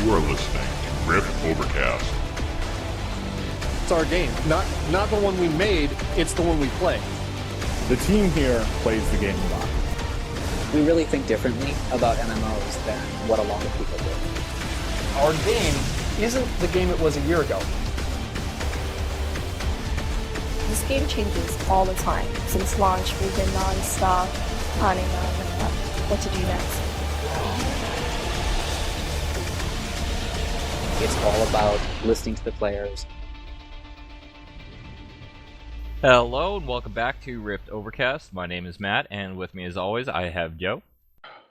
You are listening to Rift Overcast. It's our game, not the one we made, it's the one we play. The team here plays the game a lot. We really think differently about MMOs than what a lot of people do. Our game isn't the game it was a year ago. This game changes all the time. Since launch, we've been non-stop planning on what to do next. It's all about listening to the players. Hello and welcome back to Rift Overcast. My name is Matt, and with me as always I have Joe.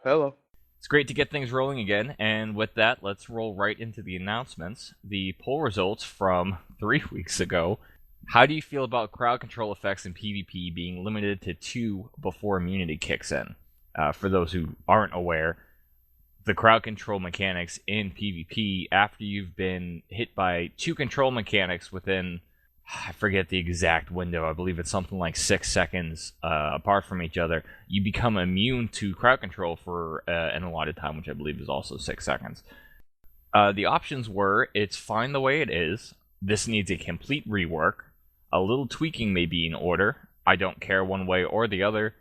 Hello. It's great to get things rolling again, and with that, let's roll right into the announcements. The poll results from 3 weeks ago. How do you feel about crowd control effects in PvP being limited to 2 before immunity kicks in? For those who aren't aware, the crowd control mechanics in PvP, after you've been hit by 2 control mechanics within, I forget the exact window, I believe it's something like 6 seconds apart from each other, you become immune to crowd control for an allotted time, which I believe is also 6 seconds. The options were, it's fine the way it is, this needs a complete rework, a little tweaking may be in order, I don't care one way or the other,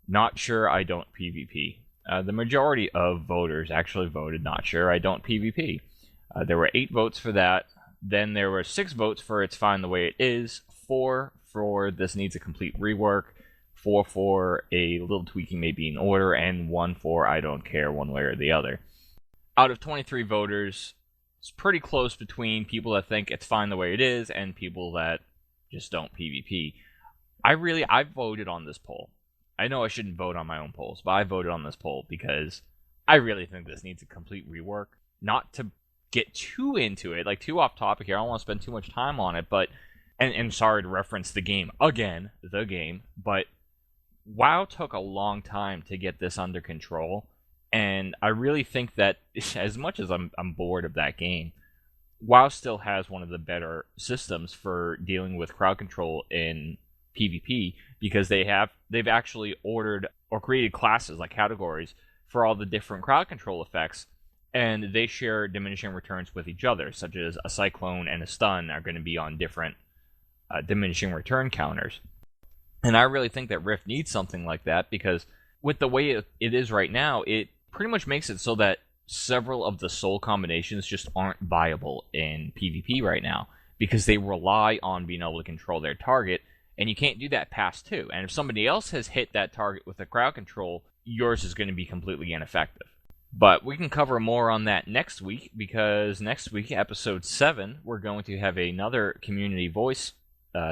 not sure, I don't PvP. The majority of voters actually voted not sure, I don't PvP. There were 8 votes for that. Then there were 6 votes for it's fine the way it is, 4 for this needs a complete rework, 4 for a little tweaking may be in order, and 1 for I don't care one way or the other. Out of 23 voters, it's pretty close between people that think it's fine the way it is and people that just don't PvP. I voted on this poll. I know I shouldn't vote on my own polls, but I voted on this poll because I really think this needs a complete rework. Not to get too into it, like too off topic here, I don't want to spend too much time on it, but and sorry to reference the game again, but WoW took a long time to get this under control, and I really think that as much as I'm bored of that game, WoW still has one of the better systems for dealing with crowd control in PvP, because they've actually ordered or created classes, like categories, for all the different crowd control effects, and they share diminishing returns with each other, such as a cyclone and a stun are going to be on different diminishing return counters. And I really think that Rift needs something like that, because with the way it is right now, it pretty much makes it so that several of the soul combinations just aren't viable in PvP right now, because they rely on being able to control their target, and you can't do that past 2. And if somebody else has hit that target with a crowd control, yours is going to be completely ineffective. But we can cover more on that next week, because next week, episode 7, we're going to have another community voice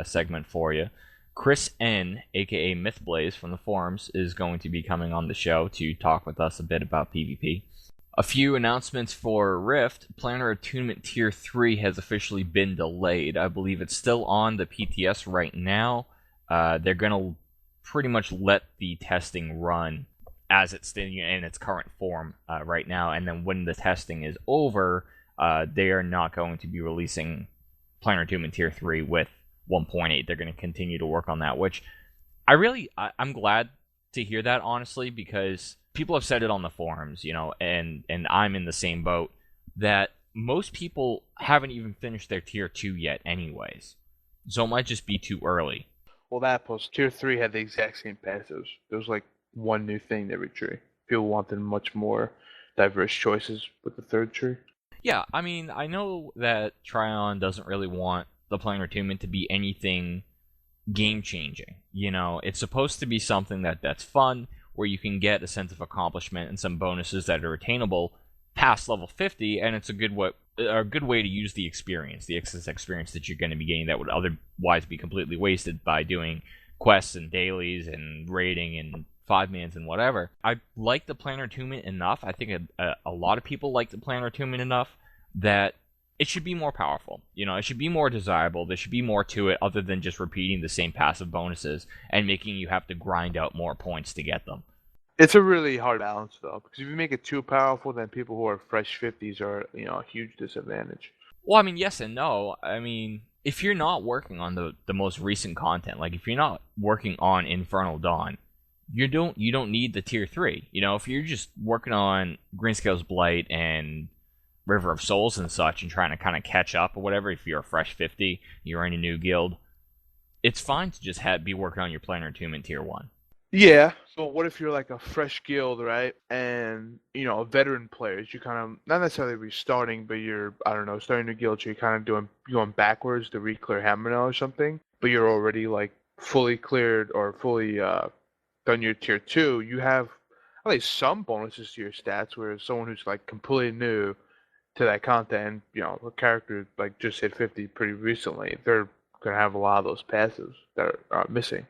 segment for you. Chris N, aka Mythblaze from the forums, is going to be coming on the show to talk with us a bit about PvP. A few announcements for Rift. Planner Attunement Tier 3 has officially been delayed. I believe it's still on the PTS right now. They're going to pretty much let the testing run as it's in its current form right now, and then when the testing is over, they are not going to be releasing Planner Attunement Tier 3 with 1.8. They're going to continue to work on that, which I'm glad to hear that, honestly, because people have said it on the forums, and I'm in the same boat, that most people haven't even finished their Tier 2 yet anyways. So it might just be too early. Well, that plus Tier 3 had the exact same passives. There was like one new thing every tree. People wanted much more diverse choices with the third tree. Yeah, I mean, I know that Trion doesn't really want the Planner Attunement to be anything game-changing. It's supposed to be something that's fun, where you can get a sense of accomplishment and some bonuses that are attainable past level 50, and it's a good way to use the experience, the excess experience that you're going to be getting that would otherwise be completely wasted by doing quests and dailies and raiding and 5-mans and whatever. I like the Planner Attunement enough, I think a lot of people like the Planner Attunement enough, that it should be more powerful. It should be more desirable. There should be more to it other than just repeating the same passive bonuses and making you have to grind out more points to get them. It's a really hard balance, though, because if you make it too powerful, then people who are fresh 50s are, a huge disadvantage. Well, I mean, yes and no. I mean, if you're not working on the most recent content, like if you're not working on Infernal Dawn, you don't need the tier 3. You know, if you're just working on Greenscale's Blight and River of Souls and such and trying to kind of catch up or whatever, if you're a fresh 50, you're in a new guild, it's fine to just be working on your planar attunement tier 1. Yeah, but what if you're like a fresh guild, right? And, you know, veteran players, you kind of, not necessarily restarting, but you're, I don't know, starting a guild, so you're kind of going backwards to re-clear Hammernail or something, but you're already like fully cleared or fully done your tier 2, you have at least some bonuses to your stats, whereas someone who's like completely new to that content, and, you know, a character like just hit 50 pretty recently, they're going to have a lot of those passives that are missing.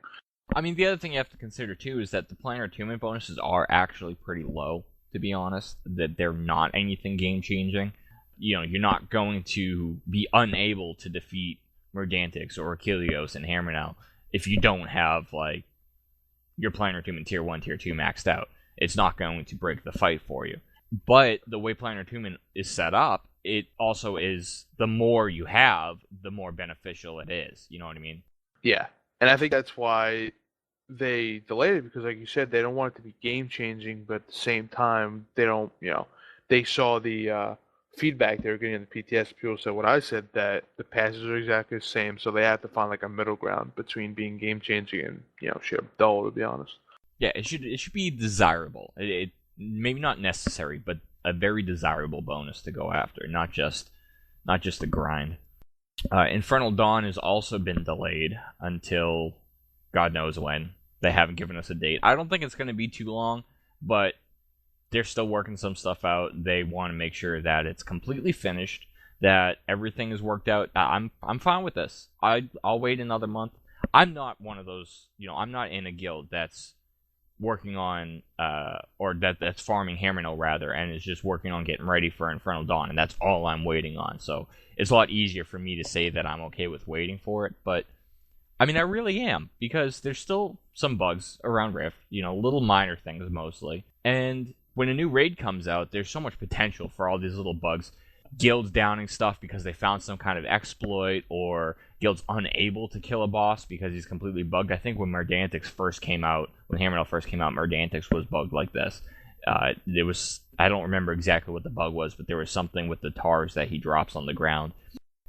I mean, the other thing you have to consider, too, is that the planar attunement bonuses are actually pretty low, to be honest. That they're not anything game-changing. You know, you're not going to be unable to defeat Merdantix or Achilleos and Hammernail if you don't have, like, your planar attunement tier 1, tier 2 maxed out. It's not going to break the fight for you. But the way planar attunement is set up, it also is, the more you have, the more beneficial it is. You know what I mean? Yeah. And I think that's why they delayed it, because like you said, they don't want it to be game changing, but at the same time, they don't, you know, they saw the feedback they were getting in the PTS. People said what I said, that the passes are exactly the same, so they have to find like a middle ground between being game changing and, you know, shit dull, to be honest. Yeah, it should be desirable. It maybe not necessary, but a very desirable bonus to go after, not just a grind. Infernal Dawn has also been delayed until God knows when. They haven't given us a date. I don't think it's going to be too long, but they're still working some stuff out. They want to make sure that it's completely finished, that everything is worked out. I'm fine with this. I'll wait another month. I'm not one of those, you know, I'm not in a guild that's working on or that's farming Hammernail rather, and is just working on getting ready for Infernal Dawn, and that's all I'm waiting on. So it's a lot easier for me to say that I'm okay with waiting for it, but I mean, I really am, because there's still some bugs around Rift, you know, little minor things mostly, and when a new raid comes out, there's so much potential for all these little bugs. Guilds downing stuff because they found some kind of exploit, or guilds unable to kill a boss because he's completely bugged. I think when Merdantix first came out, when Hammernail first came out, Merdantix was bugged like this. There was, I don't remember exactly what the bug was, but there was something with the tars that he drops on the ground,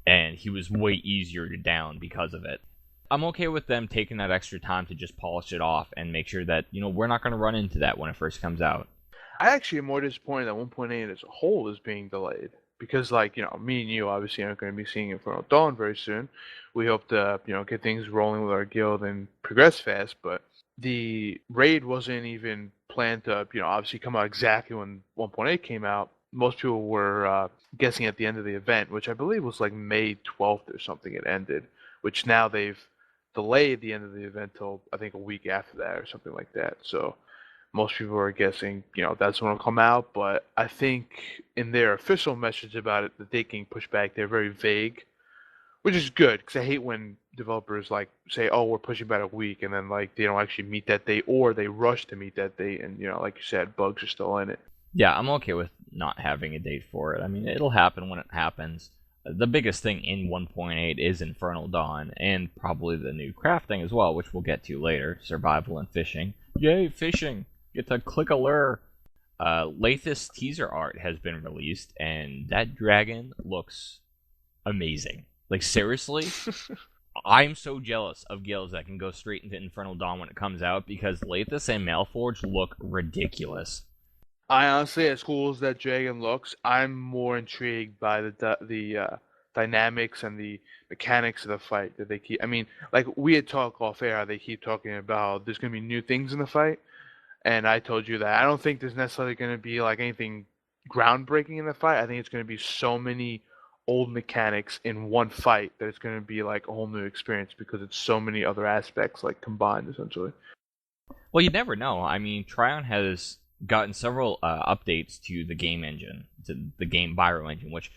and he was way easier to down because of it. I'm okay with them taking that extra time to just polish it off and make sure that, you know, we're not going to run into that when it first comes out. I actually am more disappointed that 1.8 as a whole is being delayed. Because, like, you know, me and you obviously aren't going to be seeing Infernal Dawn very soon. We hope to, you know, get things rolling with our guild and progress fast. But the raid wasn't even planned to, you know, obviously come out exactly when 1.8 came out. Most people were guessing at the end of the event, which I believe was like May 12th or something it ended. Which now they've delayed the end of the event till, I think, a week after that or something like that. So most people are guessing, you know, that's when it'll come out, but I think in their official message about it, the date getting pushed back, they're very vague, which is good, because I hate when developers, like, say, oh, we're pushing back a week, and then, like, they don't actually meet that date, or they rush to meet that date, and, you know, like you said, bugs are still in it. Yeah, I'm okay with not having a date for it. I mean, it'll happen when it happens. The biggest thing in 1.8 is Infernal Dawn, and probably the new crafting as well, which we'll get to later, survival and fishing. Yay, fishing! Get to click a lure. Lathis teaser art has been released, and that dragon looks amazing. Like, seriously, I'm so jealous of guilds that can go straight into Infernal Dawn when it comes out, because Lathis and Malforge look ridiculous. I honestly, as cool as that dragon looks, I'm more intrigued by the dynamics and the mechanics of the fight that they keep. I mean, like, we had talked off air, how they keep talking about there's going to be new things in the fight. And I told you that I don't think there's necessarily going to be like anything groundbreaking in the fight. I think it's going to be so many old mechanics in one fight that it's going to be like a whole new experience, because it's so many other aspects like combined essentially. Well, you never know. I mean, Trion has gotten several updates to the game engine, to the Game Biro engine, which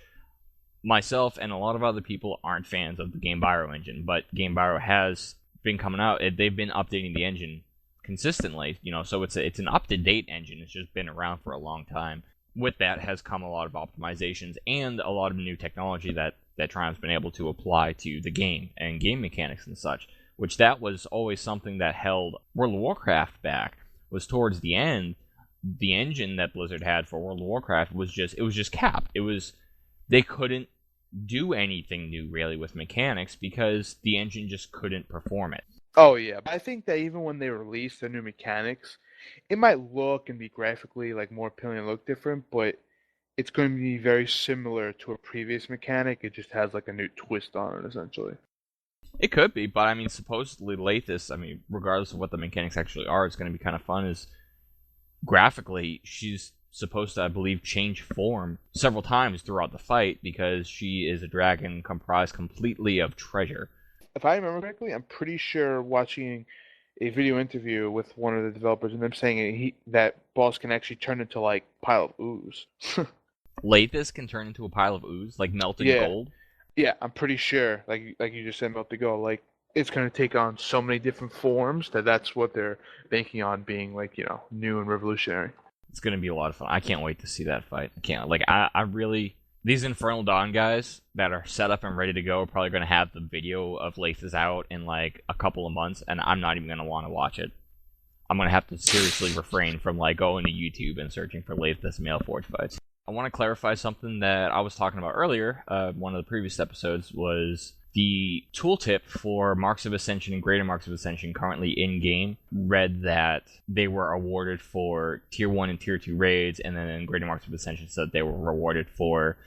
myself and a lot of other people aren't fans of the Game Biro engine, but Game Biro has been coming out. They've been updating the engine consistently, you know, so it's an up-to-date engine. It's just been around for a long time. With that has come a lot of optimizations and a lot of new technology that Trion's been able to apply to the game and game mechanics and such, which that was always something that held World of Warcraft back, was towards the end, the engine that Blizzard had for World of Warcraft was just capped. They couldn't do anything new really with mechanics because the engine just couldn't perform it. Oh yeah, but I think that even when they release the new mechanics, it might look and be graphically like more appealing and look different, but it's going to be very similar to a previous mechanic. It just has like a new twist on it, essentially. It could be, but I mean, supposedly Lathis, I mean, regardless of what the mechanics actually are, it's going to be kind of fun. Is graphically, she's supposed to, I believe, change form several times throughout the fight because she is a dragon comprised completely of treasure. If I remember correctly, I'm pretty sure watching a video interview with one of the developers and them saying that boss can actually turn into like pile of ooze. Lathis can turn into a pile of ooze, like melted gold. Yeah, I'm pretty sure, like you just said about the go, like it's going to take on so many different forms that's what they're banking on being like, new and revolutionary. It's going to be a lot of fun. I can't wait to see that fight. I really, these Infernal Dawn guys that are set up and ready to go are probably going to have the video of Lathis out in like a couple of months, and I'm not even going to want to watch it. I'm going to have to seriously refrain from like going to YouTube and searching for Lathis Mailforge fights. I want to clarify something that I was talking about earlier. One of the previous episodes was the tooltip for Marks of Ascension and Greater Marks of Ascension currently in-game read that they were awarded for Tier 1 and Tier 2 raids, and then in Greater Marks of Ascension said they were rewarded for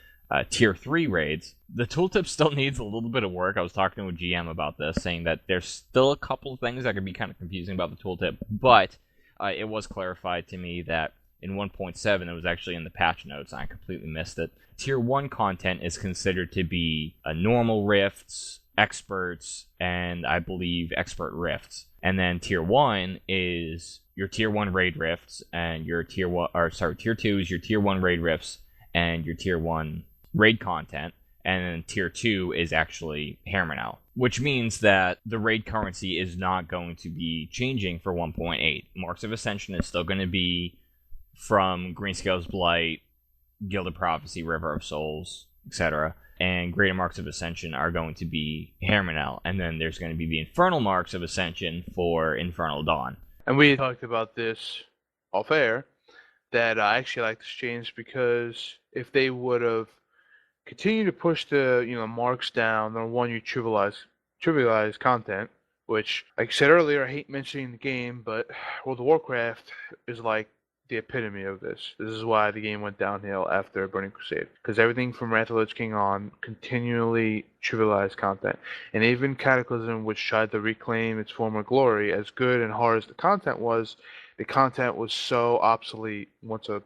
Tier 3 raids. The tooltip still needs a little bit of work. I was talking to a GM about this, saying that there's still a couple of things that could be kind of confusing about the tooltip, but it was clarified to me that in 1.7, it was actually in the patch notes, and I completely missed it. Tier 1 content is considered to be normal rifts, experts, and I believe expert rifts. And then Tier 1 is your Tier 1 raid rifts, and your Tier 2 is your Tier 1 raid rifts, and your Tier 1 raid content. And then Tier 2 is actually Hermanel, which means that the raid currency is not going to be changing for 1.8. Marks of Ascension is still going to be from Greenscale's Blight, Gilded Prophecy, River of Souls, etc. And Greater Marks of Ascension are going to be Hermanel. And then there's going to be the Infernal Marks of Ascension for Infernal Dawn. And we talked about this off air, that I actually like this change because if they would have continued to push the marks down, number one, you trivialize content, which, like I said earlier, I hate mentioning the game, but World of Warcraft is like the epitome of this. This is why the game went downhill after Burning Crusade, because everything from Wrath of the Lich King on continually trivialized content, and even Cataclysm, which tried to reclaim its former glory, as good and hard as the content was so obsolete once a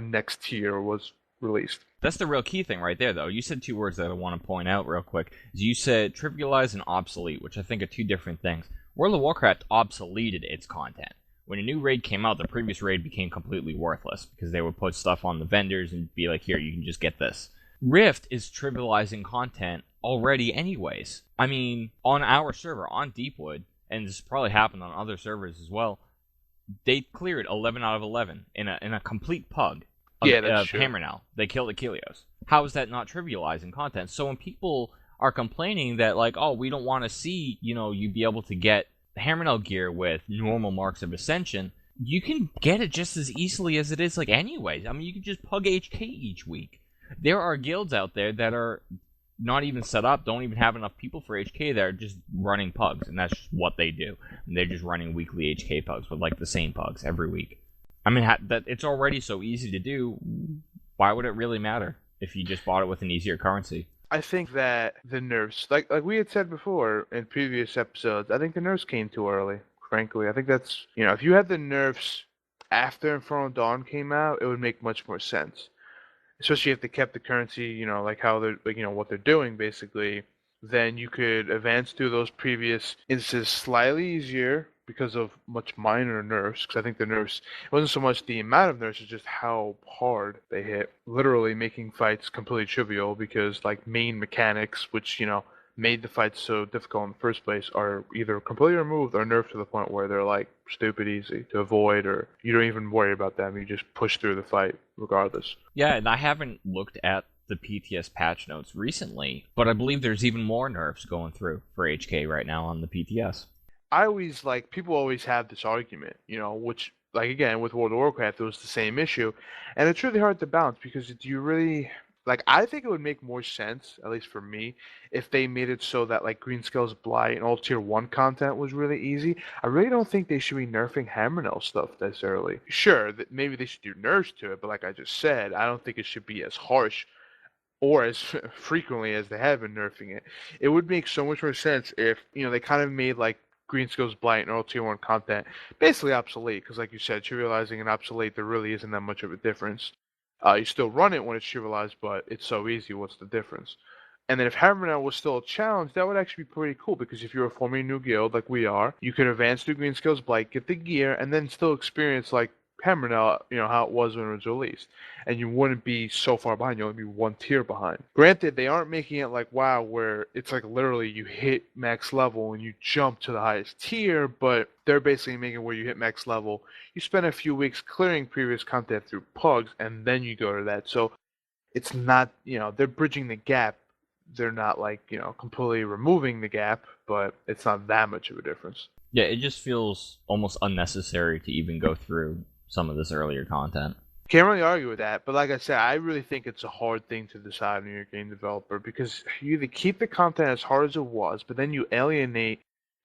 next tier was released. That's the real key thing right there, though. You said two words that I want to point out real quick. You said trivialize and obsolete, which I think are two different things. World of Warcraft obsoleted its content. When a new raid came out, the previous raid became completely worthless because they would put stuff on the vendors and be like, here, you can just get this. Rift is trivializing content already anyways. I mean, on our server, on Deepwood, and this probably happened on other servers as well, they cleared 11 out of 11 in a complete pug of Hammernow. They killed Achilleos. How is that not trivializing content? So when people are complaining that, like, oh, we don't want to see, you be able to get Hammernow gear with normal Marks of Ascension, you can get it just as easily as it is, like, anyways. I mean, you can just pug HK each week. There are guilds out there that are not even set up, don't even have enough people for HK that are just running pugs, and that's just what they do. And they're just running weekly HK pugs with, like, the same pugs every week. I mean, that it's already so easy to do. Why would it really matter if you just bought it with an easier currency? I think that the nerfs, like we had said before in previous episodes, I think the nerfs came too early, frankly. I think that's, if you had the nerfs after Infernal Dawn came out, it would make much more sense. Especially if they kept the currency, like how they're, like, what they're doing, basically. Then you could advance through those previous instances slightly easier because of much minor nerfs. Because I think the nerfs, it wasn't so much the amount of nerfs, it's just how hard they hit. Literally making fights completely trivial because, like, main mechanics, which, made the fights so difficult in the first place, are either completely removed or nerfed to the point where they're, like, stupid easy to avoid, or you don't even worry about them. You just push through the fight regardless. Yeah, and I haven't looked at the PTS patch notes recently, but I believe there's even more nerfs going through for HK right now on the PTS. People always have this argument, which, like again with World of Warcraft, it was the same issue, and it's really hard to balance because do you really like? I think it would make more sense, at least for me, if they made it so that like Greenscale's Blight and all Tier 1 content was really easy. I really don't think they should be nerfing Hammerknell stuff necessarily. Sure, that maybe they should do nerfs to it, but like I just said, I don't think it should be as harsh or as frequently as they have been nerfing it. It would make so much more sense if, they kind of made like Greenscale's Blight and all Tier 1 content basically obsolete, because like you said, trivializing and obsolete, there really isn't that much of a difference. You still run it when it's trivialized, but it's so easy, what's the difference? And then if Hammerknell was still a challenge, that would actually be pretty cool, because if you were forming a new guild like we are, you could advance through Greenscale's Blight, get the gear, and then still experience like Hammerknell, how it was when it was released. And you wouldn't be so far behind, you'd only be one tier behind. Granted, they aren't making it like WoW, where it's like literally you hit max level and you jump to the highest tier, but they're basically making it where you hit max level, you spend a few weeks clearing previous content through pugs, and then you go to that. So it's not, they're bridging the gap. They're not like, completely removing the gap, but it's not that much of a difference. Yeah, it just feels almost unnecessary to even go through some of this earlier content. Can't really argue with that, but like I said, I really think it's a hard thing to decide when you're a game developer, because you either keep the content as hard as it was, but then you alienate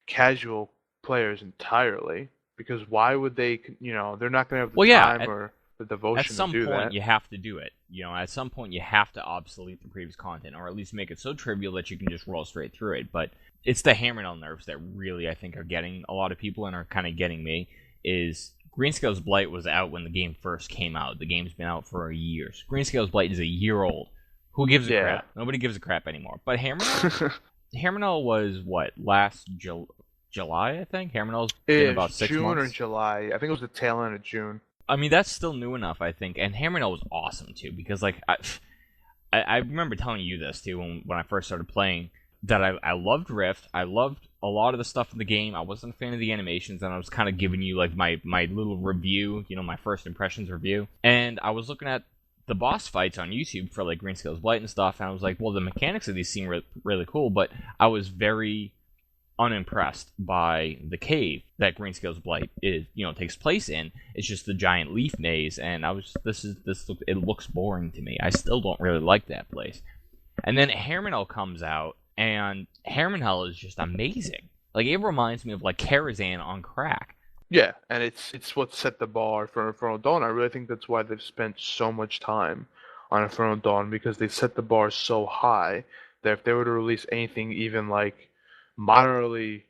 casual players entirely, because why would they, they're not going to have the time or the devotion to do that. At some point, you have to do it. At some point, you have to obsolete the previous content, or at least make it so trivial that you can just roll straight through it. But it's the Hammerknell nerfs that really, I think, are getting a lot of people and are kind of getting me, is Greenscale's Blight was out when the game first came out. The game's been out for years. Greenscale's Blight is a year old. Who gives a crap? Nobody gives a crap anymore. But Hammerknell was, what, last July, I think? Hammerknell's been about 6 June months? or July. I think it was the tail end of June. I mean, that's still new enough, I think. And Hammerknell was awesome, too, because, like, I remember telling you this, too, when I first started playing, that I loved Rift. I loved a lot of the stuff in the game. I wasn't a fan of the animations, and I was kind of giving you, like, my little review, my first impressions review. And I was looking at the boss fights on YouTube for, like, Greenscale's Blight and stuff, and I was like, well, the mechanics of these seem really cool, but I was very unimpressed by the cave that Greenscale's Blight takes place in. It's just the giant leaf maze, and it looks boring to me. I still don't really like that place. And then Hammerknell comes out, and Hammerknell is just amazing. Like, it reminds me of like Karazhan on crack. Yeah, and it's what set the bar for Infernal Dawn. I really think that's why they've spent so much time on Infernal Dawn, because they set the bar so high that if they were to release anything even like moderately,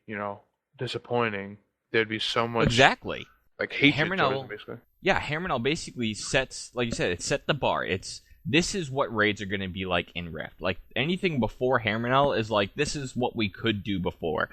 disappointing, there'd be so much exactly like hatred towards them, basically. Yeah, Hammerknell basically sets, like you said, it set the bar. This is what raids are going to be like in Rift. Like, anything before Hammerknell is like, this is what we could do before.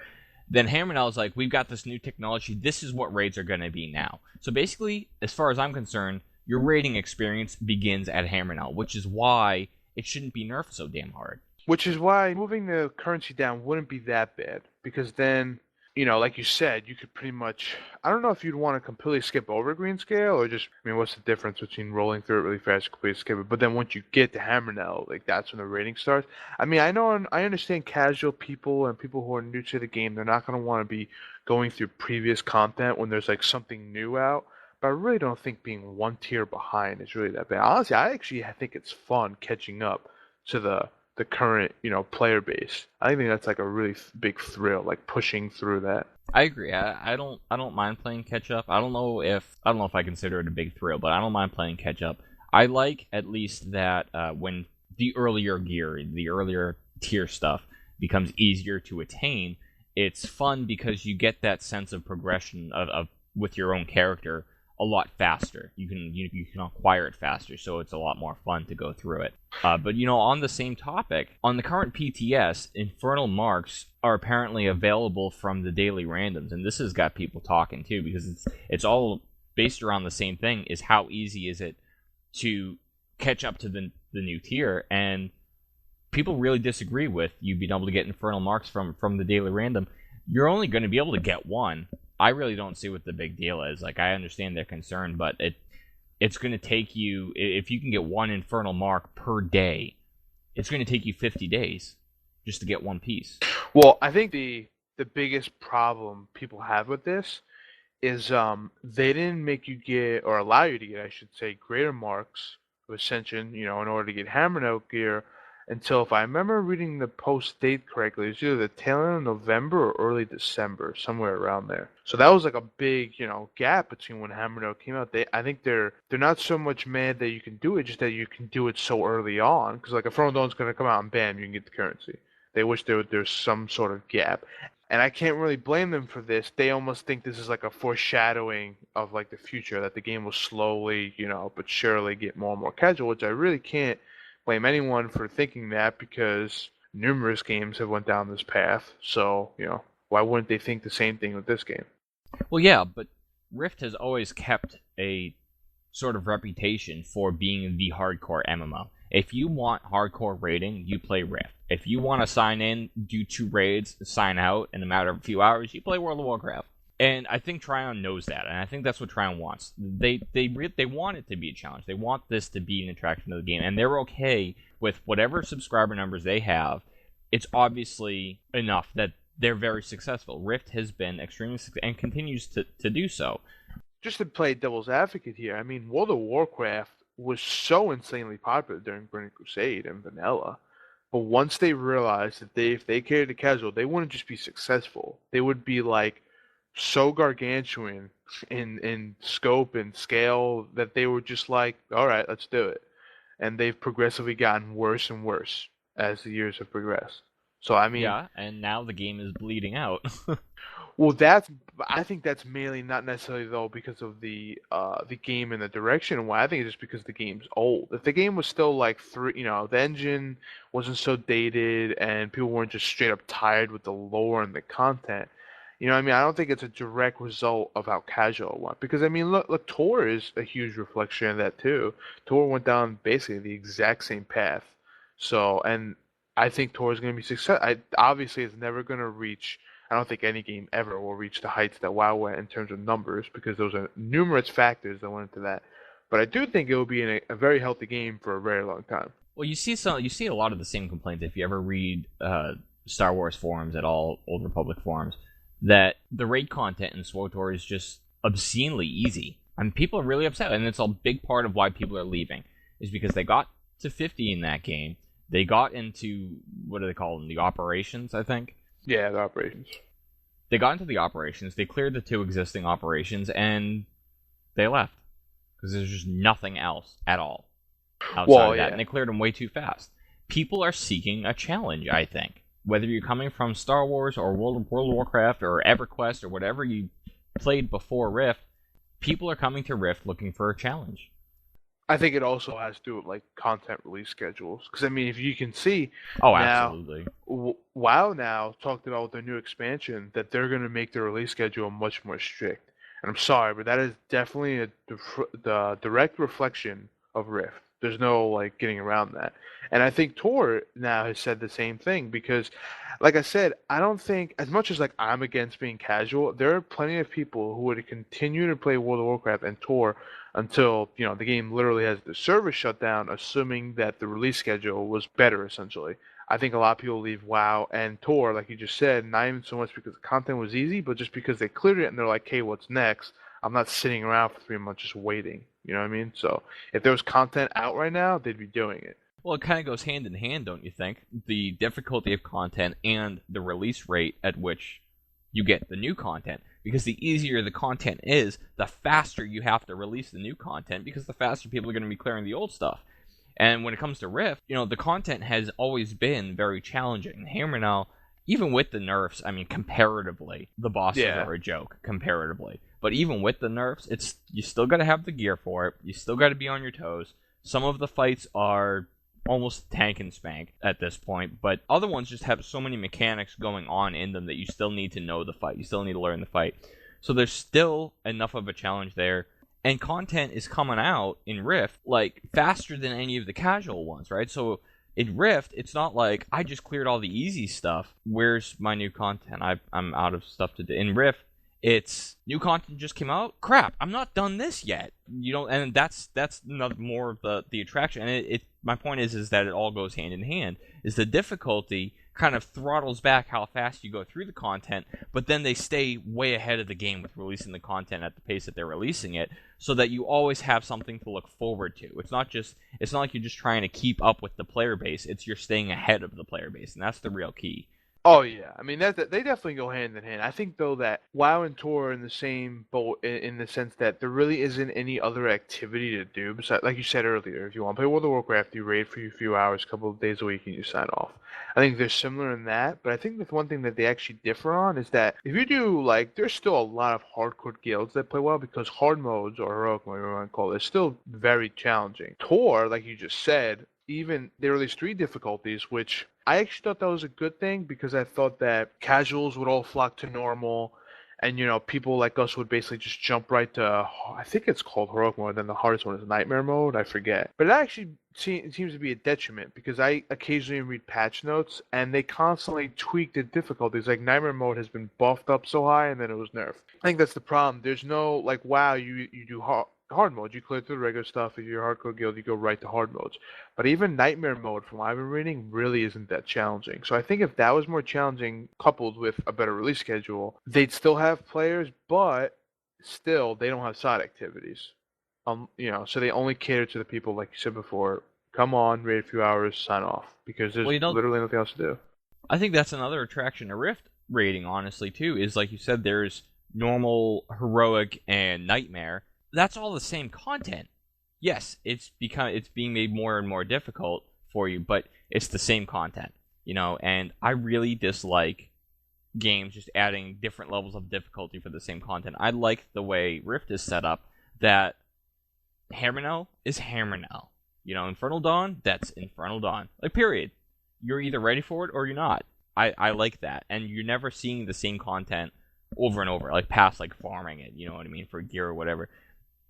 Then Hammerknell is like, we've got this new technology, this is what raids are going to be now. So basically, as far as I'm concerned, your raiding experience begins at Hammerknell, which is why it shouldn't be nerfed so damn hard. Which is why moving the currency down wouldn't be that bad, because then, like you said, you could pretty much, I don't know if you'd want to completely skip over Greenscale, or just, what's the difference between rolling through it really fast and completely skip it? But then once you get to Hammerknell, like, that's when the rating starts. I understand casual people and people who are new to the game, they're not going to want to be going through previous content when there's, like, something new out. But I really don't think being one tier behind is really that bad. Honestly, I think it's fun catching up to the current, player base. I think that's like a really big thrill, like pushing through that. I agree. I don't mind playing catch up. I don't know if I consider it a big thrill, but I don't mind playing catch up. I like at least that when the earlier gear, the earlier tier stuff becomes easier to attain, it's fun because you get that sense of progression of with your own character a lot faster. You can acquire it faster, so it's a lot more fun to go through it. But on the same topic, on the current PTS, Infernal Marks are apparently available from the daily randoms, and this has got people talking too, because it's all based around the same thing: is how easy is it to catch up to the new tier? And people really disagree with you being able to get Infernal Marks from the daily random. You're only going to be able to get one. I really don't see what the big deal is. Like, I understand their concern, but it's going to take you, if you can get one Infernal Mark per day, it's going to take you 50 days just to get one piece. Well, I think the biggest problem people have with this is they didn't make you get, or allow you to get, I should say, greater marks of ascension, in order to get hammer note gear until, if I remember reading the post date correctly, it's either the tail end of November or early December, somewhere around there. So that was like a big, gap between when hammer note came out. I think they're not so much mad that you can do it, just that you can do it so early on. Because like Infernal Dawn's going to come out and bam, you can get the currency. They wish there's some sort of gap. And I can't really blame them for this. They almost think this is like a foreshadowing of like the future, that the game will slowly, but surely get more and more casual, which I really can't blame anyone for thinking that, because numerous games have went down this path. So, why wouldn't they think the same thing with this game? Well, yeah, but Rift has always kept a sort of reputation for being the hardcore MMO. If you want hardcore raiding, you play Rift. If you want to sign in, do 2 raids, sign out in a matter of a few hours, you play World of Warcraft. And I think Trion knows that, and I think that's what Trion wants. They want it to be a challenge. They want this to be an attraction to the game, and they're okay with whatever subscriber numbers they have. It's obviously enough that they're very successful. Rift has been extremely successful and continues to do so. Just to play devil's advocate here, I mean, World of Warcraft was so insanely popular during Burning Crusade and Vanilla. But once they realized that if they catered to casual, they wouldn't just be successful. They would be like so gargantuan in scope and scale that they were just like, all right, let's do it. And they've progressively gotten worse and worse as the years have progressed. So I mean, yeah, and now the game is bleeding out. well, I think that's mainly not necessarily though because of the game and the direction. Why I think it's just because the game's old. If the game was still like the engine wasn't so dated and people weren't just straight up tired with the lore and the content. I don't think it's a direct result of how casual it went. Because I mean, look, Tor is a huge reflection of that too. Tor went down basically the exact same path. So, and I think Tor is going to be successful. Obviously, it's never going to reach. I don't think any game ever will reach the heights that WoW went in terms of numbers, because those are numerous factors that went into that. But I do think it will be a very healthy game for a very long time. Well, you see a lot of the same complaints if you ever read Star Wars forums at all, Old Republic forums, that the raid content in SWTOR is just obscenely easy. I mean, people are really upset, and it's a big part of why people are leaving, is because they got to 50 in that game. They got into, what do they call them, the operations, I think? Yeah, the operations. They got into the operations, they cleared the 2 existing operations, and they left. Because there's just nothing else at all outside of that, and they cleared them way too fast. People are seeking a challenge, I think. Whether you're coming from Star Wars or World of Warcraft or EverQuest or whatever you played before Rift, people are coming to Rift looking for a challenge. I think it also has to do with like content release schedules. Because I mean, if you can see, absolutely. WoW now talked about with their new expansion that they're going to make their release schedule much more strict. And I'm sorry, but that is definitely the direct reflection of Rift. There's no getting around that. And I think Tor now has said the same thing, because like I said, I don't think, as much as I'm against being casual, there are plenty of people who would continue to play World of Warcraft and Tor until the game literally has the server shut down, assuming that the release schedule was better, essentially. I think a lot of people leave WoW and Tor, like you just said, not even so much because the content was easy, but just because they cleared it and they're like, hey, what's next? I'm not sitting around for 3 months just waiting. You know what I mean? So if there was content out right now, they'd be doing it. Well, it kind of goes hand in hand, don't you think? The difficulty of content and the release rate at which you get the new content. Because the easier the content is, the faster you have to release the new content, because the faster people are going to be clearing the old stuff. And when it comes to Rift, the content has always been very challenging. Hammer now, even with the nerfs, I mean, comparatively, the bosses are a joke, comparatively. But even with the nerfs, you still got to have the gear for it. You still got to be on your toes. Some of the fights are almost tank and spank at this point, but other ones just have so many mechanics going on in them that you still need to know the fight. You still need to learn the fight. So there's still enough of a challenge there. And content is coming out in Rift faster than any of the casual ones, right? So in Rift, it's not like I just cleared all the easy stuff. Where's my new content? I'm out of stuff to do. In Rift, it's new content just came out. Crap, I'm not done this yet. And that's not more of the attraction. And my point is that it all goes hand in hand. Is the difficulty kind of throttles back how fast you go through the content, but then they stay way ahead of the game with releasing the content at the pace that they're releasing it, so that you always have something to look forward to. It's not like you're just trying to keep up with the player base, it's you're staying ahead of the player base, and that's the real key. Oh yeah, I mean they definitely go hand in hand. I think though that WoW and Tor are in the same boat in the sense that there really isn't any other activity to do besides, like you said earlier, if you want to play World of Warcraft, you raid for a few hours, a couple of days a week, and you sign off. I think they're similar in that, but I think the one thing that they actually differ on is that if you do there's still a lot of hardcore guilds that play well because hard modes or heroic mode, whatever you want to call it, is still very challenging. Tor, like you just said, even they released 3 difficulties, which I actually thought that was a good thing because I thought that casuals would all flock to normal, and people like us would basically just jump right to, I think it's called heroic mode, then the hardest one is nightmare mode, I forget. But it actually seems to be a detriment because I occasionally read patch notes and they constantly tweak the difficulties. Like nightmare mode has been buffed up so high and then it was nerfed. I think that's the problem. There's no WoW, you do hard mode, you clear through the regular stuff. If you're a hardcore guild, you go right to hard modes. But even nightmare mode, from what I've been reading, really isn't that challenging. So I think if that was more challenging, coupled with a better release schedule, they'd still have players, but still they don't have side activities. So they only cater to the people, like you said before. Come on, raid a few hours, sign off, because there's literally nothing else to do. I think that's another attraction to Rift raiding, honestly, too. Is like you said, there's normal, heroic, and nightmare. That's all the same content. Yes, it's being made more and more difficult for you, but it's the same content, and I really dislike games just adding different levels of difficulty for the same content. I like the way Rift is set up, that Hammer is Hammer. Infernal Dawn, that's Infernal Dawn. Period. You're either ready for it or you're not. I like that, and you're never seeing the same content over and over, past farming it, you know what I mean, for gear or whatever.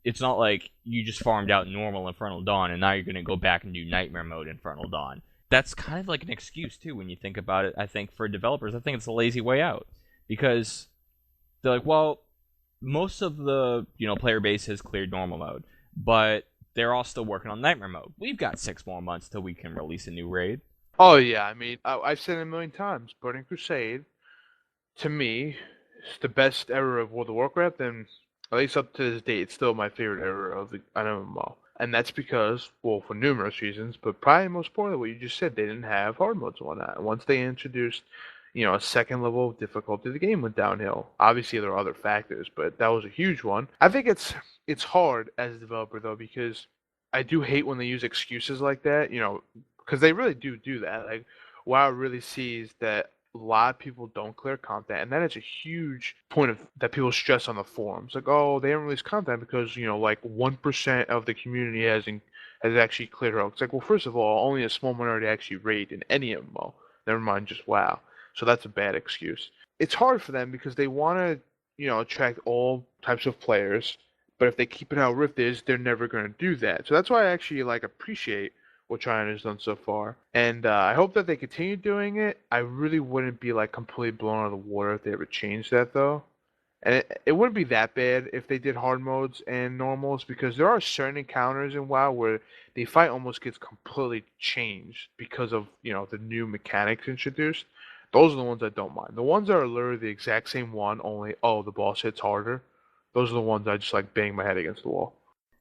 It's not like you just farmed out normal Infernal Dawn and now you're going to go back and do Nightmare Mode Infernal Dawn. That's kind of like an excuse, too, when you think about it. I think for developers, I think it's a lazy way out. Because they're like, well, most of the player base has cleared normal mode, but they're all still working on Nightmare Mode. We've got 6 more months till we can release a new raid. Oh, yeah. I mean, I've said it a million times. Burning Crusade, to me, is the best era of World of Warcraft, and at least up to this date, it's still my favorite era of the MMO. And that's because, well, for numerous reasons, but probably most importantly what you just said, they didn't have hard modes and whatnot. And once they introduced, a second level of difficulty, the game went downhill. Obviously, there are other factors, but that was a huge one. I think it's hard as a developer, though, because I do hate when they use excuses like that, because they really do that. WoW really sees that a lot of people don't clear content, and that is a huge point that people stress on the forums. Oh, they haven't released content because 1% of the community has actually cleared it. It's well, first of all, only a small minority actually raid in any MMO. Never mind just WoW. So that's a bad excuse. It's hard for them because they want to attract all types of players, but if they keep it how Rift is, they're never going to do that. So that's why I actually appreciate what Trion has done so far. And I hope that they continue doing it. I really wouldn't be completely blown out of the water if they ever changed that, though. And it wouldn't be that bad if they did hard modes and normals, because there are certain encounters in WoW where the fight almost gets completely changed because of, the new mechanics introduced. Those are the ones I don't mind. The ones that are literally the exact same one, only, the boss hits harder, those are the ones I just bang my head against the wall.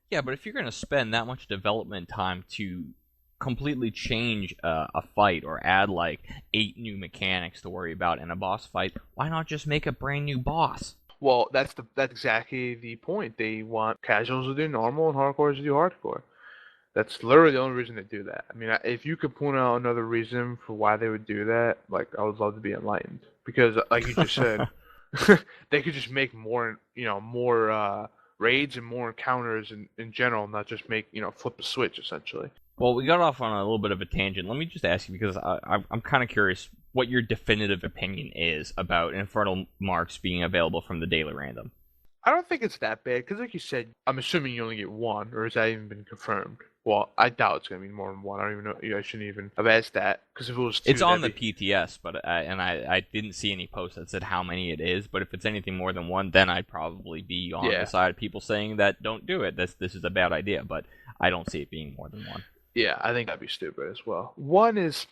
Yeah, but if you're going to spend that much development time to completely change a fight or add 8 new mechanics to worry about in a boss fight, why not just make a brand new boss? Well, that's exactly the point. They want casuals to do normal and hardcores to do hardcore. That's literally the only reason they do that. I mean, if you could point out another reason for why they would do that, I would love to be enlightened. Because, like you just said, they could just make more, more raids and more encounters in general, not just make, flip a switch, essentially. Well, we got off on a little bit of a tangent. Let me just ask you, because I'm kind of curious what your definitive opinion is about Infernal Marks being available from the Daily Random. I don't think it's that bad, because like you said, I'm assuming you only get 1, or has that even been confirmed? Well, I doubt it's going to be more than 1. I don't even know. I shouldn't even have asked that, because if it was 2, it's on the PTS, but I didn't see any post that said how many it is. But if it's anything more than 1, then I'd probably be on the side of people saying that don't do it. This is a bad idea, but I don't see it being more than 1. Yeah, I think that'd be stupid as well. One is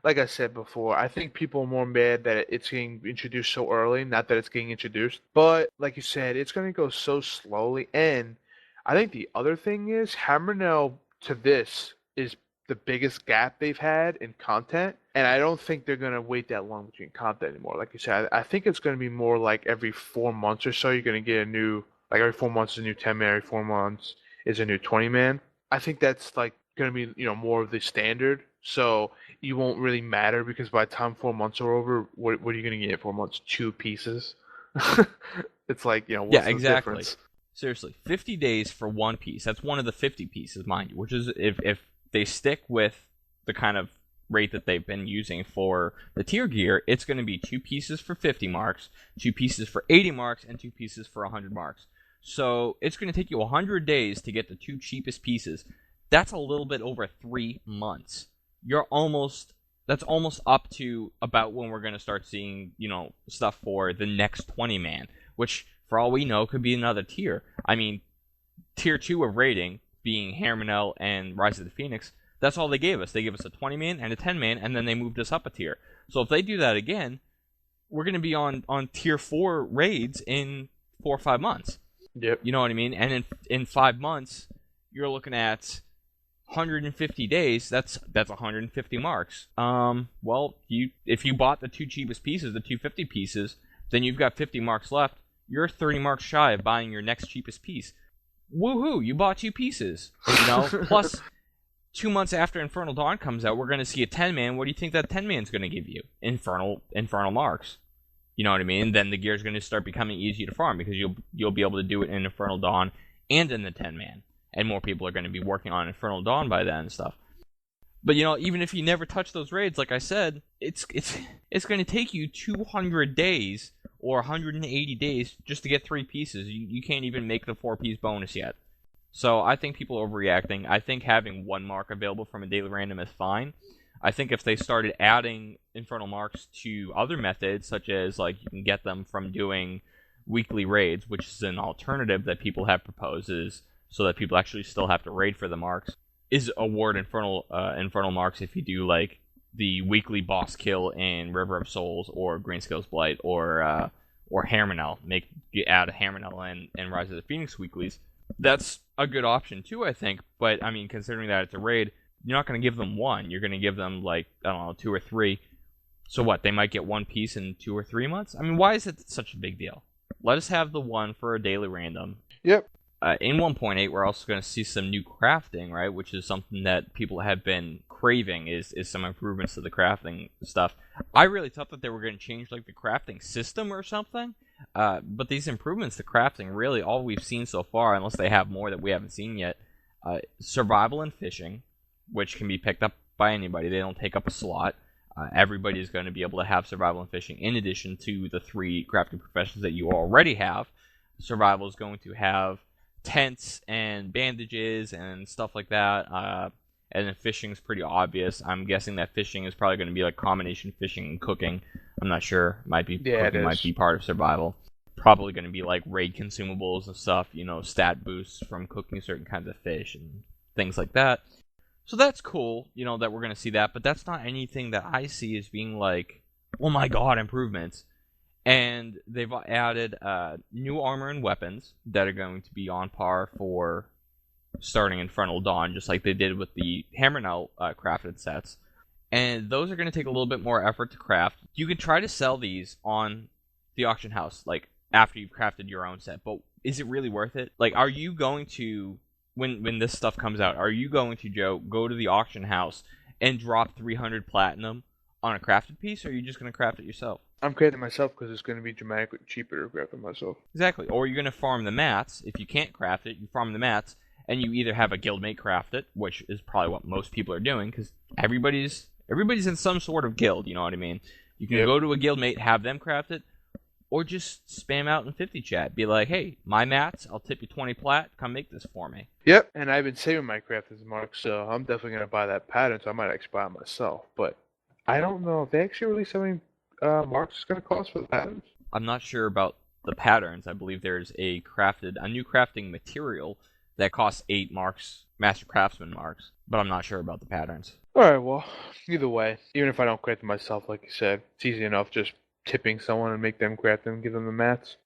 like I said before, I think people are more mad that it's getting introduced so early, not that it's getting introduced. But like you said, it's going to go so slowly. And I think the other thing is Hammernail to this is the biggest gap they've had in content. And I don't think they're going to wait that long between content anymore. Like you said, I think it's going to be more like every 4 months or so, you're going to get a new, like every 4 months is a new 10-man, every 4 months is a new 20-man. I think that's like going to be, more of the standard. So you won't really matter because by the time 4 months are over, what are you going to get in 4 months? 2 pieces? It's like, what's Yeah, the exactly. difference? Seriously, 50 days for one piece. That's one of the 50 pieces, mind you, which is if they stick with the kind of rate that they've been using for the tier gear, it's going to be 2 pieces for 50 marks, 2 pieces for 80 marks, and 2 pieces for 100 marks. So it's going to take you 100 days to get the 2 cheapest pieces. That's a little bit over 3 months. That's almost up to about when we're going to start seeing, stuff for the next 20-man, which for all we know could be another tier. I mean, tier 2 of rating being Hammernail and Rise of the Phoenix, that's all they gave us. They gave us a 20-man and a 10-man, and then they moved us up a tier. So if they do that again, we're going to be on tier 4 raids in 4 or 5 months. Yep. You know what I mean? And in 5 months, you're looking at 150 days. That's 150 marks. Well, if you bought the 2 cheapest pieces, the 250 pieces, then you've got 50 marks left. You're 30 marks shy of buying your next cheapest piece. Woohoo! You bought 2 pieces. Plus, 2 months after Infernal Dawn comes out, we're going to see a 10-man. What do you think that 10-man's going to give you? Infernal Marks. You know what I mean? Then the gear's going to start becoming easy to farm because you'll be able to do it in Infernal Dawn and in the 10-man. And more people are going to be working on Infernal Dawn by then and stuff. But even if you never touch those raids, like I said, it's going to take you 200 days or 180 days just to get 3 pieces. You can't even make the 4-piece bonus yet. So I think people are overreacting. I think having 1 mark available from a daily random is fine. I think if they started adding Infernal Marks to other methods, such as you can get them from doing weekly raids, which is an alternative that people have proposed, so that people actually still have to raid for the marks, is award Infernal Marks if you do the weekly boss kill in River of Souls or Greenskill's Blight or Hammernail. Add a Hammernail and Rise of the Phoenix weeklies. That's a good option too, I think. But I mean, considering that it's a raid, you're not going to give them 1. You're going to give them 2 or 3. So what? They might get 1 piece in 2 or 3 months. I mean, why is it such a big deal? Let us have the 1 for a daily random. Yep. In 1.8, we're also going to see some new crafting, right? Which is something that people have been craving, is some improvements to the crafting stuff. I really thought that they were going to change the crafting system or something. But these improvements to crafting, really all we've seen so far, unless they have more that we haven't seen yet, survival and fishing, which can be picked up by anybody. They don't take up a slot. Everybody is going to be able to have survival and fishing in addition to the 3 crafting professions that you already have. Survival is going to have tents and bandages and stuff like that. And then fishing is pretty obvious. I'm guessing that fishing is probably going to be combination fishing and cooking. I'm not sure. Cooking might be part of survival. Probably going to be raid consumables and stuff, stat boosts from cooking certain kinds of fish and things like that. So that's cool, that we're going to see that, but that's not anything that I see as being oh my god, improvements. And they've added new armor and weapons that are going to be on par for starting Infernal Dawn, just like they did with the Hammernail crafted sets. And those are going to take a little bit more effort to craft. You can try to sell these on the auction house, after you've crafted your own set, but is it really worth it? Are you going to, when this stuff comes out, are you going to, Joe, go to the auction house and drop 300 platinum on a crafted piece, or are you just going to craft it yourself? I'm crafting myself because it's going to be dramatically cheaper to craft it myself. Exactly. Or you're going to farm the mats. If you can't craft it, you farm the mats, and you either have a guildmate craft it, which is probably what most people are doing, because everybody's in some sort of guild, you know what I mean? You can go to a guildmate, have them craft it, or just spam out in 50 chat. Be like, hey, my mats, I'll tip you 20 plat, come make this for me. Yep, and I've been saving my crafted marks, so I'm definitely going to buy that pattern, so I might actually buy it myself. But I don't know if they actually release how many marks it's going to cost for the patterns. I'm not sure about the patterns. I believe there's a new crafting material that costs 8 marks, Master Craftsman marks, but I'm not sure about the patterns. All right, well, either way, even if I don't craft them myself, like you said, it's easy enough just tipping someone and make them craft them, give them the mats.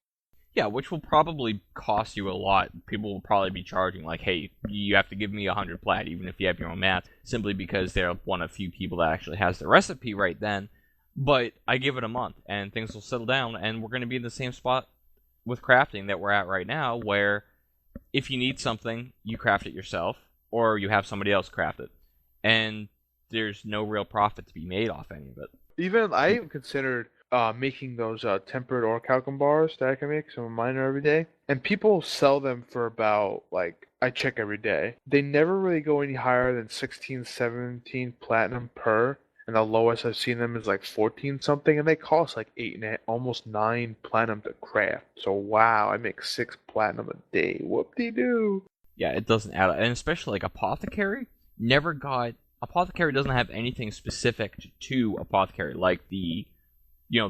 Yeah, which will probably cost you a lot. People will probably be charging like, hey, you have to give me 100 plat, even if you have your own mats, simply because they're one of few people that actually has the recipe right then. But I give it a month, and things will settle down, and we're going to be in the same spot with crafting that we're at right now, where if you need something, you craft it yourself, or you have somebody else craft it. And there's no real profit to be made off any of it. I even considered making those tempered orichalcum bars that I can make. Some of mine are every day, and people sell them for about like I check every day. They never really go any higher than 16, 17 platinum per, and the lowest I've seen them is like 14 something, and they cost like 8 and almost 9 platinum to craft. So wow, I make 6 platinum a day. Whoop-de-doo. Yeah, it doesn't add up. And especially like Apothecary never got... Apothecary doesn't have anything specific to Apothecary, like the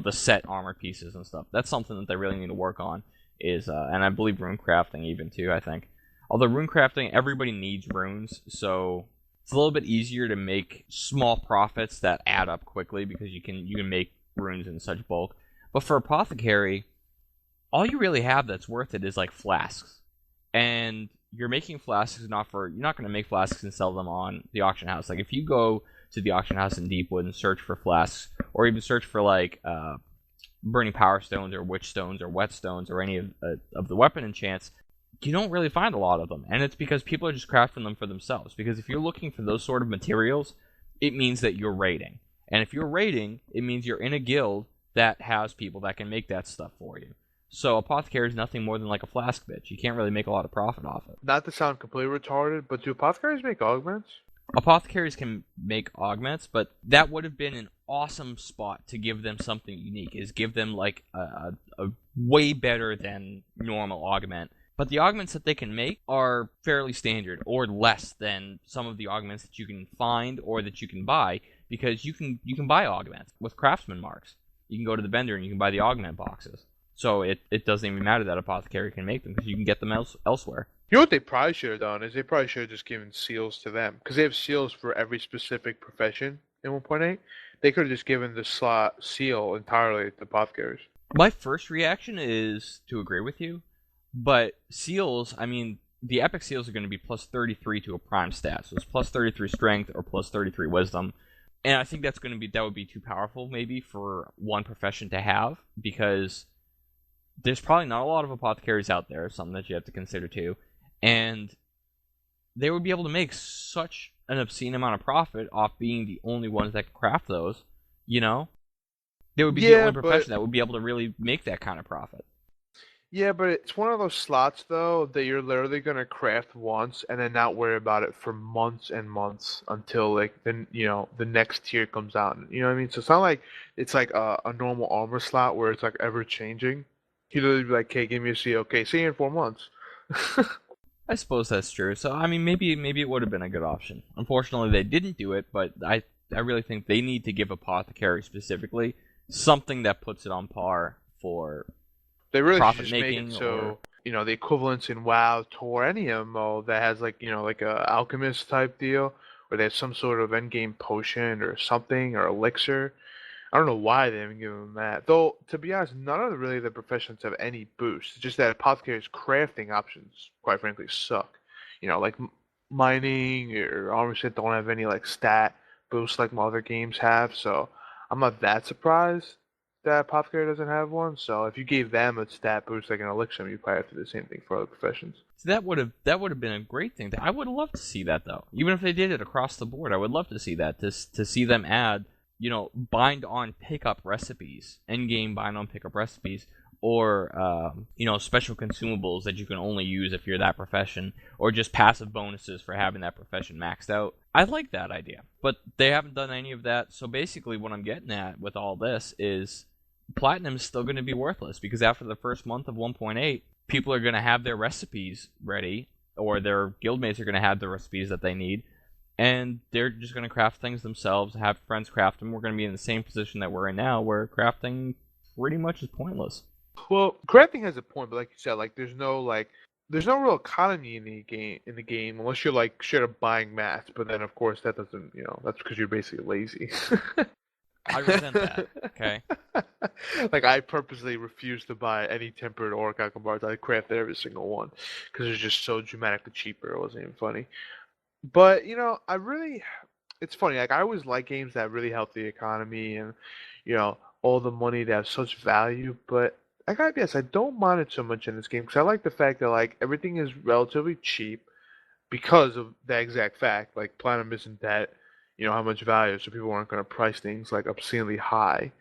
set armor pieces and stuff. That's something that they really need to work on, and I believe rune crafting even too, I think. Although rune crafting, everybody needs runes, so it's a little bit easier to make small profits that add up quickly because you can make runes in such bulk. But for Apothecary, all you really have that's worth it is like flasks. And you're making flasks you're not going to make flasks and sell them on the auction house. Like if you go to the auction house in Deepwood and search for flasks, or even search for like burning power stones or witch stones or whetstones or any of the weapon enchants, you don't really find a lot of them. And it's because people are just crafting them for themselves. Because if you're looking for those sort of materials, it means that you're raiding. And if you're raiding, it means you're in a guild that has people that can make that stuff for you. So Apothecary is nothing more than like a flask bitch. You can't really make a lot of profit off it. Not to sound completely retarded, but do apothecaries make augments? Apothecaries can make augments, but that would have been an awesome spot to give them something unique, is give them like a way better than normal augment. But the augments that they can make are fairly standard, or less than some of the augments that you can find or that you can buy, because you can buy augments with craftsman marks. You can go to the vendor and you can buy the augment boxes. So it doesn't even matter that Apothecary can make them, because you can get them elsewhere. You know what they probably should have done is they probably should have just given seals to them, because they have seals for every specific profession in 1.8. They could have just given the slot seal entirely to apothecaries. My first reaction is to agree with you, but seals, I mean, the epic seals are going to be plus 33 to a prime stat, so it's plus 33 strength or plus 33 wisdom. And I think that would be too powerful maybe for one profession to have, because there's probably not a lot of apothecaries out there, something that you have to consider too. And they would be able to make such an obscene amount of profit off being the only ones that can craft those, you know? They would be the only profession that would be able to really make that kind of profit. Yeah, but it's one of those slots, though, that you're literally going to craft once and then not worry about it for months and months until, like, the next tier comes out. You know what I mean? So it's not like it's like a normal armor slot where it's, like, ever-changing. He'd literally be like, okay, give me a C. Okay, see you in 4 months. I suppose that's true. So, I mean, maybe it would have been a good option. Unfortunately, they didn't do it, but I really think they need to give Apothecary specifically something that puts it on par for they really profit should just making. Make it so, the equivalents in WoW or any MMO that has, like, like a alchemist type deal, where they have some sort of endgame potion or something, or elixir. I don't know why they haven't given them that. Though, to be honest, none of the professions have any boost. It's just that Apothecary's crafting options, quite frankly, suck. Like mining or armor set don't have any, like, stat boosts like other games have, so I'm not that surprised that Apothecary doesn't have one. So if you gave them a stat boost like an elixir, you probably have to do the same thing for other professions. So that would have been a great thing. I would love to see that, though. Even if they did it across the board, I would love to see that. To see them add, bind on pickup recipes, endgame bind on pickup recipes, or special consumables that you can only use if you're that profession, or just passive bonuses for having that profession maxed out. I like that idea, but they haven't done any of that. So basically, what I'm getting at with all this is Platinum is still going to be worthless, because after the first month of 1.8, people are going to have their recipes ready, or their guildmates are going to have the recipes that they need, and they're just going to craft things themselves, have friends craft them. We're going to be in the same position that we're in now, where crafting pretty much is pointless. Well, crafting has a point, but like you said, like there's no like there's no real economy in the game unless you're like straight up buying mats. But then of course that doesn't, that's because you're basically lazy. I resent that. Okay. Like I purposely refuse to buy any tempered or bars. I crafted every single one because it was just so dramatically cheaper. It wasn't even funny. But it's funny. Like I always like games that really help the economy and all the money that have such value. But I gotta be honest, I don't mind it so much in this game because I like the fact that like everything is relatively cheap because of that exact fact. Like Platinum isn't that how much value, so people aren't going to price things like obscenely high.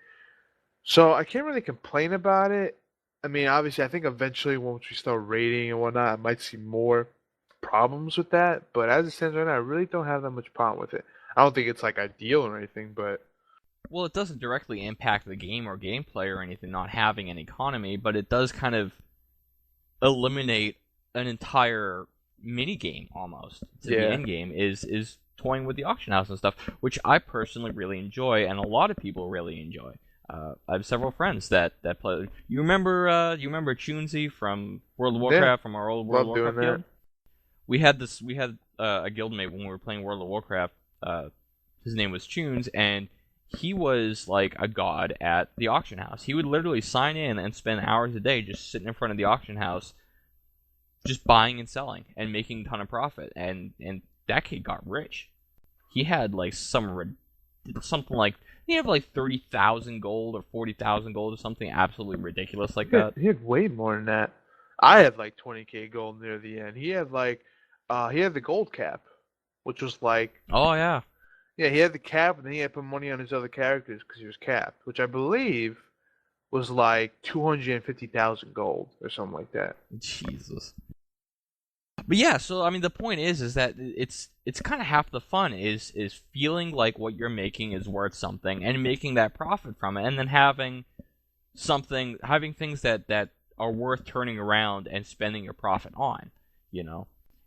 So I can't really complain about it. I mean, obviously, I think eventually once we start rating and whatnot, I might see more problems with that. But as it stands right now, I really don't have that much problem with it. I don't think it's like ideal or anything, but Well, it doesn't directly impact the game or gameplay or anything not having an economy, but it does kind of eliminate an entire mini game almost to the yeah, end game is toying with the auction house and stuff, which I personally really enjoy, and a lot of people really enjoy. I have several friends that play. You remember Chunsey from World of yeah, Warcraft, from our old World of love doing Warcraft guild? that. We had a guildmate when we were playing World of Warcraft. His name was Chunes, and he was like a god at the auction house. He would literally sign in and spend hours a day just sitting in front of the auction house, just buying and selling and making a ton of profit. And that kid got rich. He had like something like he had like 30,000 gold or 40,000 gold or something absolutely ridiculous like that. He had way more than that. I had like 20k gold near the end. He had like, he had the gold cap, which was like, Oh yeah. yeah, he had the cap, and then he had to put money on his other characters because he was capped, which I believe was like 250,000 gold or something like that. Jesus. But yeah, so I mean, the point is that it's kind of half the fun is feeling like what you're making is worth something and making that profit from it, and then having things that are worth turning around and spending your profit on,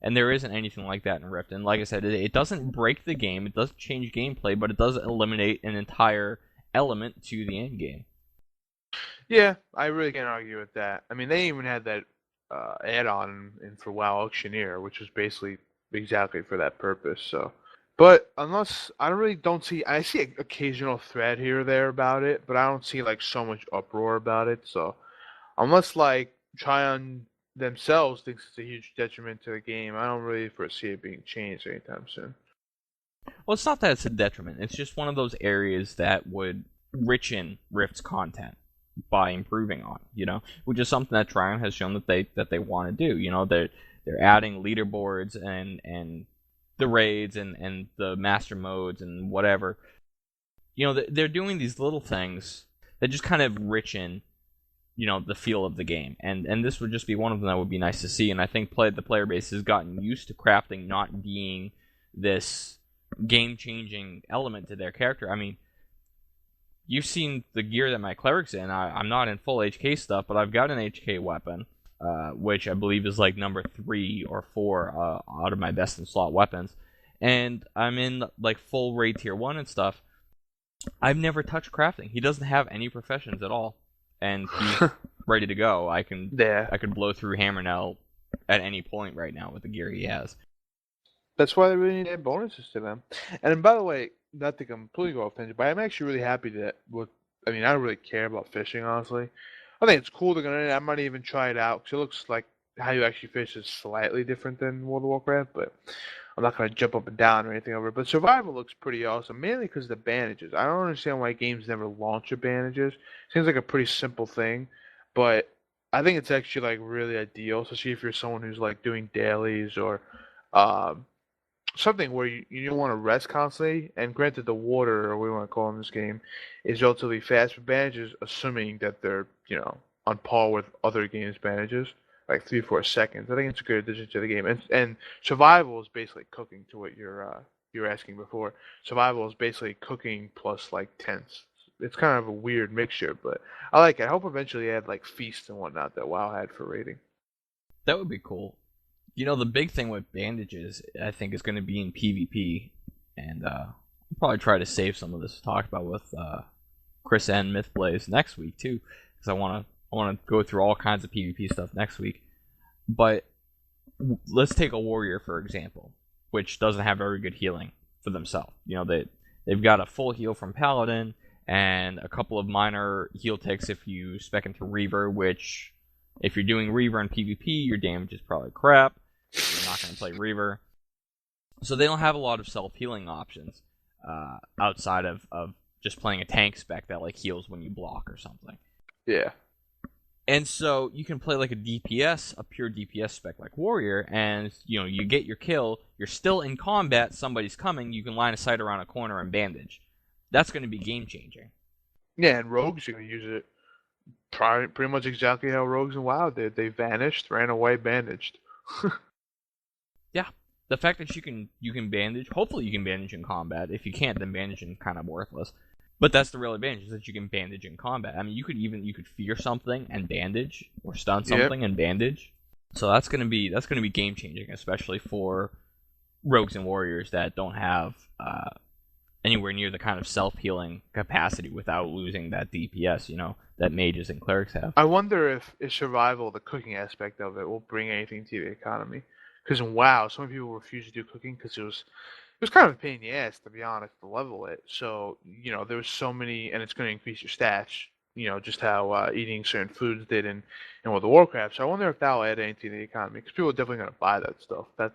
And there isn't anything like that in Rift. And like I said, it doesn't break the game, it doesn't change gameplay, but it does eliminate an entire element to the end game. Yeah, I really can't argue with that. I mean, they even had that add-on in for WoW Auctioneer, which was basically exactly for that purpose. So, but unless I really don't see, I see an occasional thread here or there about it, but I don't see like so much uproar about it. So, unless like Trion themselves thinks it's a huge detriment to the game, I don't really foresee it being changed anytime soon. Well, it's not that it's a detriment. It's just one of those areas that would richen Rift's content by improving on, which is something that Trion has shown that they want to do. They're adding leaderboards and the raids and the master modes and whatever. They're doing these little things that just kind of richen the feel of the game, and this would just be one of them that would be nice to see. And I think the player base has gotten used to crafting not being this game-changing element to their character. I mean, you've seen the gear that my cleric's in. I'm not in full HK stuff, but I've got an HK weapon, which I believe is like number 3 or 4 out of my best in slot weapons, and I'm in like full raid tier 1 and stuff. I've never touched crafting. He doesn't have any professions at all, and he's ready to go. I could blow through Hammernell at any point right now with the gear he has. That's why they really need to add bonuses to them. And by the way, not to completely go off tangent, but I'm actually really happy that I don't really care about fishing, honestly. I think it's cool they're gonna. I might even try it out because it looks like how you actually fish is slightly different than World of Warcraft, but I'm not gonna jump up and down or anything over it. But survival looks pretty awesome, mainly because of the bandages. I don't understand why games never launch with bandages. Seems like a pretty simple thing, but I think it's actually like really ideal, especially if you're someone who's like doing dailies or something where you don't want to rest constantly. And granted, the water, or what we want to call in this game, is relatively fast for bandages, assuming that they're on par with other games' bandages, like 3-4 seconds. I think it's a good addition to the game. And survival is basically cooking to what you're asking before. Survival is basically cooking plus like tents. It's kind of a weird mixture, but I like it. I hope eventually they add like feasts and whatnot that WoW had for raiding. That would be cool. The big thing with bandages, I think, is going to be in PvP, and I'll probably try to save some of this to talk about with Chris and Mythblaze next week too, because I want to go through all kinds of PvP stuff next week. But let's take a warrior for example, which doesn't have very good healing for themselves. They've got a full heal from Paladin and a couple of minor heal ticks if you spec into Reaver, which if you're doing Reaver in PvP, your damage is probably crap. You're not going to play Reaver. So they don't have a lot of self-healing options outside of just playing a tank spec that like heals when you block or something. Yeah. And so you can play like a DPS, a pure DPS spec like Warrior, and you get your kill, you're still in combat, somebody's coming, you can line of sight around a corner and bandage. That's going to be game changing. Yeah, and rogues, you can use it pretty much exactly how rogues in WoW did. They vanished, ran away, bandaged. Yeah. The fact that you can bandage, hopefully you can bandage in combat. If you can't, then bandaging is kind of worthless. But that's the real advantage, is that you can bandage in combat. I mean, you could fear something and bandage, or stun something and bandage. So that's gonna be game changing, especially for rogues and warriors that don't have anywhere near the kind of self healing capacity without losing that DPS, that mages and clerics have. I wonder if survival, the cooking aspect of it, will bring anything to the economy. Because in WoW, so many people refuse to do cooking because it was kind of a pain in the ass, to be honest, to level it. So, there was so many, and it's going to increase your stats, just how eating certain foods did in World of Warcraft. So I wonder if that'll add anything to the economy, because people are definitely going to buy that stuff. That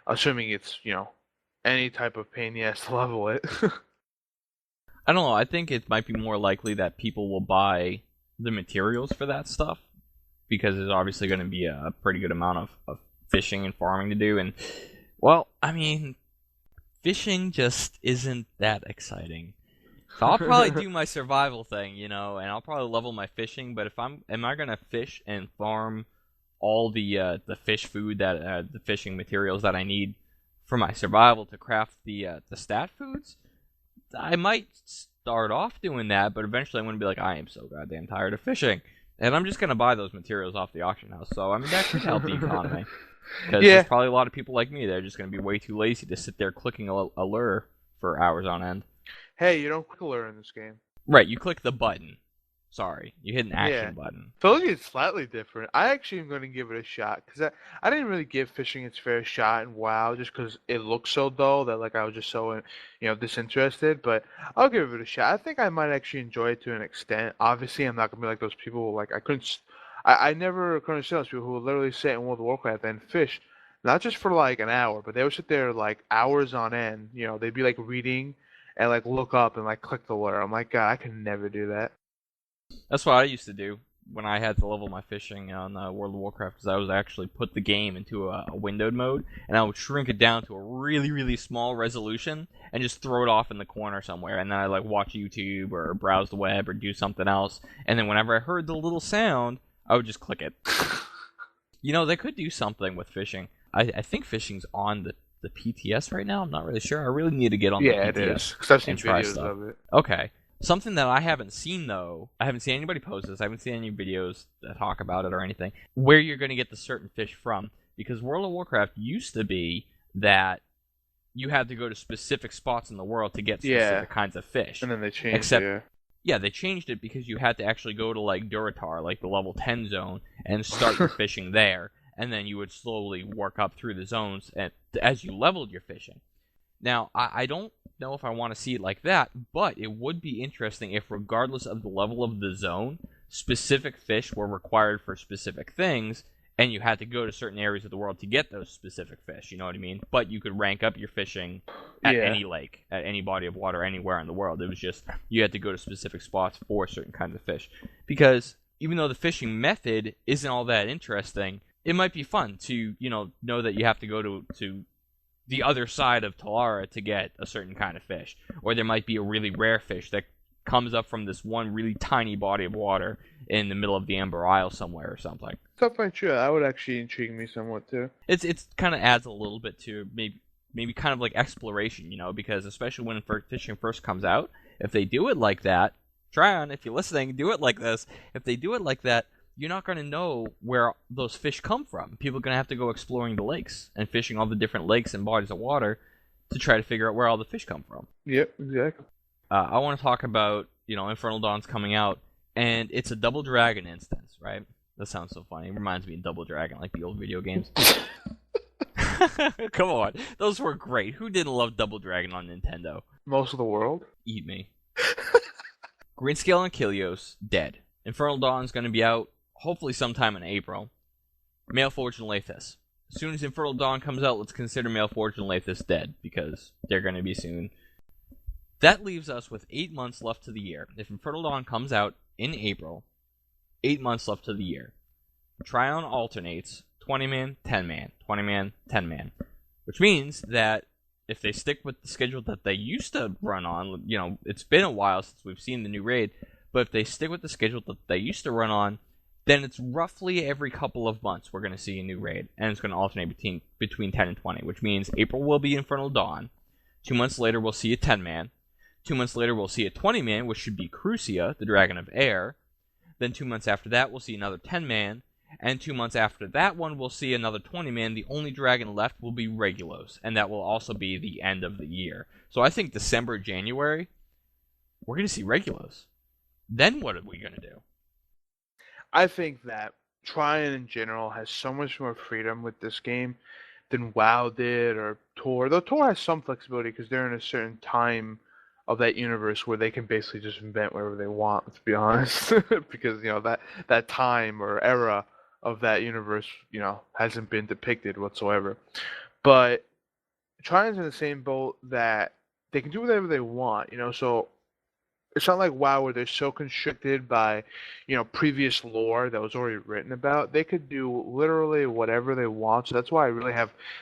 assuming it's, any type of pain in the ass to level it. I don't know, I think it might be more likely that people will buy the materials for that stuff, because there's obviously going to be a pretty good amount of fishing and farming to do, and, well, I mean, fishing just isn't that exciting. So I'll probably do my survival thing, and I'll probably level my fishing, but am I gonna fish and farm all the fish food that the fishing materials that I need for my survival to craft the stat foods? I might start off doing that, but eventually I'm gonna be like, I am so goddamn tired of fishing, and I'm just gonna buy those materials off the auction house. So I mean, that could help the economy. Because there's probably a lot of people like me that are just going to be way too lazy to sit there clicking a lure for hours on end. Hey, you don't click a lure in this game. Right, you click the button. Sorry, you hit an action button. Told you it's slightly different. I actually am going to give it a shot, because I didn't really give fishing its fair shot in WoW, just because it looks so dull that like I was just so disinterested. But I'll give it a shot. I think I might actually enjoy it to an extent. Obviously, I'm not going to be like those people like I never could understand those people who would literally sit in World of Warcraft and fish, not just for like an hour, but they would sit there like hours on end. They'd be like reading and like look up and like click the lure. I'm like, God, I could never do that. That's what I used to do when I had to level my fishing on World of Warcraft, because I was actually put the game into a windowed mode, and I would shrink it down to a really, really small resolution and just throw it off in the corner somewhere, and then I'd like watch YouTube or browse the web or do something else, and then whenever I heard the little sound, I would just click it. They could do something with fishing. I think fishing's on the PTS right now. I'm not really sure. I really need to get on the PTS. Yeah, it is. Because I've seen videos stuff. of it. Okay. Something that I haven't seen, though, I haven't seen anybody post this. I haven't seen any videos that talk about it or anything, where you're going to get the certain fish from. Because World of Warcraft used to be that you had to go to specific spots in the world to get specific kinds of fish. And then they changed it. Yeah, they changed it because you had to actually go to, like, Duratar, like the level 10 zone, and start your fishing there. And then you would slowly work up through the zones as you leveled your fishing. Now, I don't know if I want to see it like that, but it would be interesting if, regardless of the level of the zone, specific fish were required for specific things, and you had to go to certain areas of the world to get those specific fish, you know what I mean? But you could rank up your fishing at any lake, at any body of water, anywhere in the world. It was just, you had to go to specific spots for certain kinds of fish. Because even though the fishing method isn't all that interesting, it might be fun to, know that you have to go to the other side of Talara to get a certain kind of fish. Or there might be a really rare fish that comes up from this one really tiny body of water in the middle of the Ember Isle somewhere or something. Stuff like that would actually intrigue me somewhat too. It's kind of adds a little bit to maybe kind of like exploration, because especially when fishing first comes out, if they do it like that, Trion, if you're listening, do it like this. If they do it like that, you're not going to know where those fish come from. People are going to have to go exploring the lakes and fishing all the different lakes and bodies of water to try to figure out where all the fish come from. Yep, exactly. I want to talk about, Infernal Dawn's coming out, and it's a double dragon instance, right? That sounds so funny. It reminds me of Double Dragon, like the old video games. Come on. Those were great. Who didn't love Double Dragon on Nintendo? Most of the world. Eat me. Greenscale and Kilios, dead. Infernal Dawn's going to be out, hopefully sometime in April. Mailforge and Lathis. As soon as Infernal Dawn comes out, let's consider Mailforge and Lathis dead, because they're going to be soon. That leaves us with 8 months left to the year. If Infernal Dawn comes out in April, 8 months left to the year. Trion alternates 20-man, 10-man, 20-man, 10-man. Which means that if they stick with the schedule that they used to run on, it's been a while since we've seen the new raid, but if they stick with the schedule that they used to run on, then it's roughly every couple of months we're going to see a new raid, and it's going to alternate between 10 and 20, which means April will be Infernal Dawn. 2 months later, we'll see a 10-man. 2 months later, we'll see a 20-man, which should be Crucia, the Dragon of Air. Then 2 months after that, we'll see another 10-man. And 2 months after that one, we'll see another 20-man. The only dragon left will be Regulos, and that will also be the end of the year. So I think December, January, we're going to see Regulos. Then what are we going to do? I think that Trion in general has so much more freedom with this game than WoW did or Tor. Though Tor has some flexibility because they're in a certain time of that universe where they can basically just invent whatever they want, let's be honest. Because, that time or era of that universe, hasn't been depicted whatsoever. But Trion's in the same boat that they can do whatever they want, so it's not like WoW where they're so constricted by, previous lore that was already written about. They could do literally whatever they want. So that's why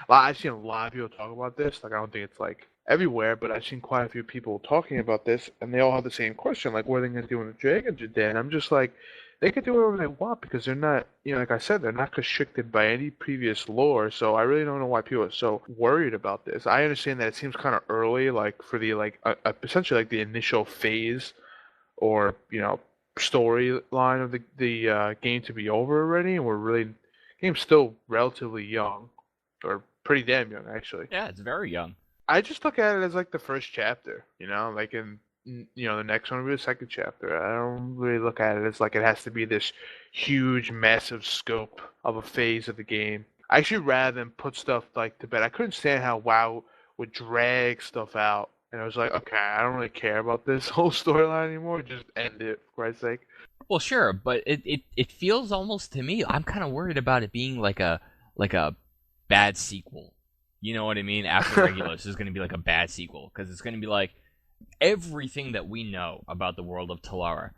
I've seen a lot of people talk about this. Like, I don't think it's like everywhere, but I've seen quite a few people talking about this, and they all have the same question, like, what are they going to do when the dragons are dead? And I'm just like, they can do whatever they want because they're not, like I said, they're not constricted by any previous lore. So I really don't know why people are so worried about this. I understand that it seems kind of early, like for the essentially like the initial phase or storyline of the game to be over already, and the game's still relatively young, or pretty damn young actually. Yeah, it's very young. I just look at it as like the first chapter, like in. The next one will be the second chapter. I don't really look at it as like it has to be this huge, massive scope of a phase of the game. I actually rather than put stuff like to bed. I couldn't stand how WoW would drag stuff out, and I was like, okay, I don't really care about this whole storyline anymore. Just end it, for Christ's sake. Well, sure, but it feels almost to me. I'm kind of worried about it being like a bad sequel. You know what I mean? After Regulus is going to be like a bad sequel because it's going to be like everything that we know about the world of Talara.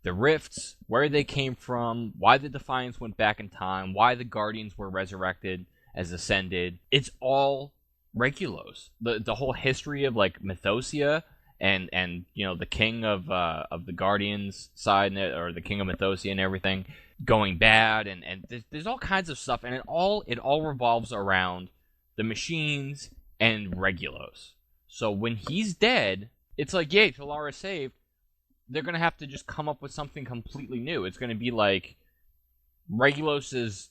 The rifts, where they came from, why the Defiance went back in time, why the Guardians were resurrected as Ascended. It's all Regulos. The whole history of like Mythosia and the king of the Guardians side, or the king of Mythosia and everything going bad, and there's all kinds of stuff, and it all revolves around the machines and Regulos. So when he's dead, it's like, yay, Talara saved. They're going to have to just come up with something completely new. It's going to be like Regulos is,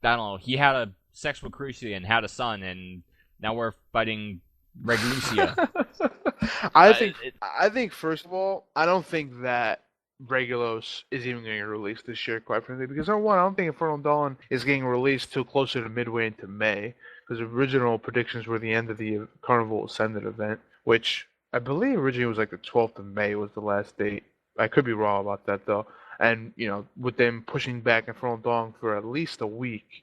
I don't know, he had a sex with Crucia and had a son, and now we're fighting Reglucia. I think, first of all, I don't think that Regulos is even getting released this year, quite frankly, because number one, I don't think Infernal Dawn is getting released till closer to midway into May, because original predictions were the end of the Carnival Ascended event, which I believe originally was like the 12th of May was the last date. I could be wrong about that though. And with them pushing back Infernal Dawn for at least a week,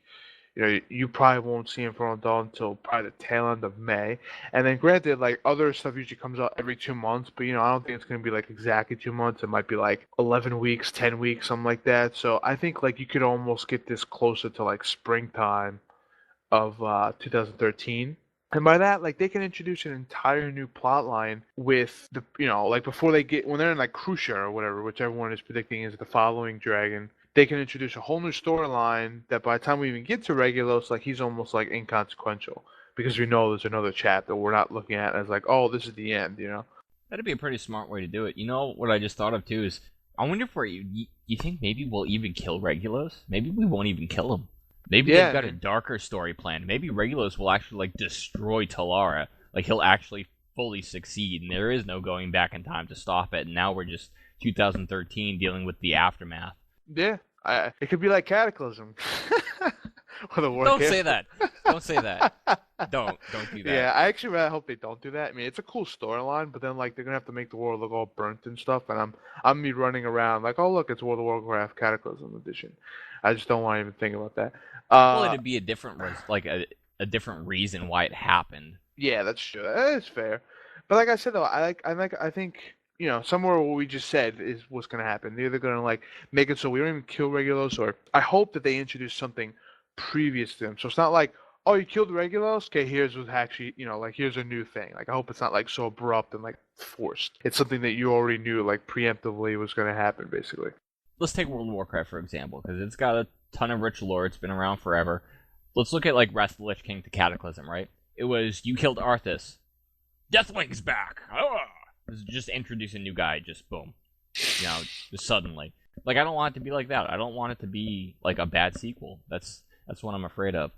you probably won't see Infernal Dawn until probably the tail end of May. And then granted, like other stuff usually comes out every 2 months, but I don't think it's going to be like exactly 2 months. It might be like 11 weeks, 10 weeks, something like that. So I think like you could almost get this closer to like springtime of 2013. And by that, like, they can introduce an entire new plot line with the, like before when they're in like Crucia or whatever, which everyone is predicting is the following dragon, they can introduce a whole new storyline that by the time we even get to Regulos, like, he's almost like inconsequential because we know there's another chapter we're not looking at as like, oh, this is the end, That'd be a pretty smart way to do it. What I just thought of too is, I wonder if you think maybe we'll even kill Regulos? Maybe we won't even kill him. Maybe they've got a darker story plan. Maybe Regulus will actually like destroy Talara. Like he'll actually fully succeed, and there is no going back in time to stop it. And now we're just 2013 dealing with the aftermath. Yeah, It could be like Cataclysm. Or the Don't say that. Don't say that. Don't do that. Yeah, I actually really hope they don't do that. I mean, it's a cool storyline, but then like they're gonna have to make the world look all burnt and stuff, and I'm me running around like, oh look, it's World of Warcraft Cataclysm edition. I just don't want to even think about that. Well, it'd be a different, like a different reason why it happened. Yeah, that's true. That is fair. But like I said though, I think somewhere what we just said is what's gonna happen. They're either gonna like make it so we don't even kill regulars, or I hope that they introduce something previous to them. So it's not like, oh, you killed the regulars? Okay, here's what's actually, like here's a new thing. Like I hope it's not like so abrupt and like forced. It's something that you already knew like preemptively was gonna happen, basically. Let's take World of Warcraft for example, because it's got a ton of rich lore. It's been around forever. Let's look at like Wrath of the Lich King to Cataclysm, right? It was you killed Arthas, Deathling's back. It was just introduce a new guy, just boom, just suddenly. Like I don't want it to be like that. I don't want it to be like a bad sequel. That's what I'm afraid of.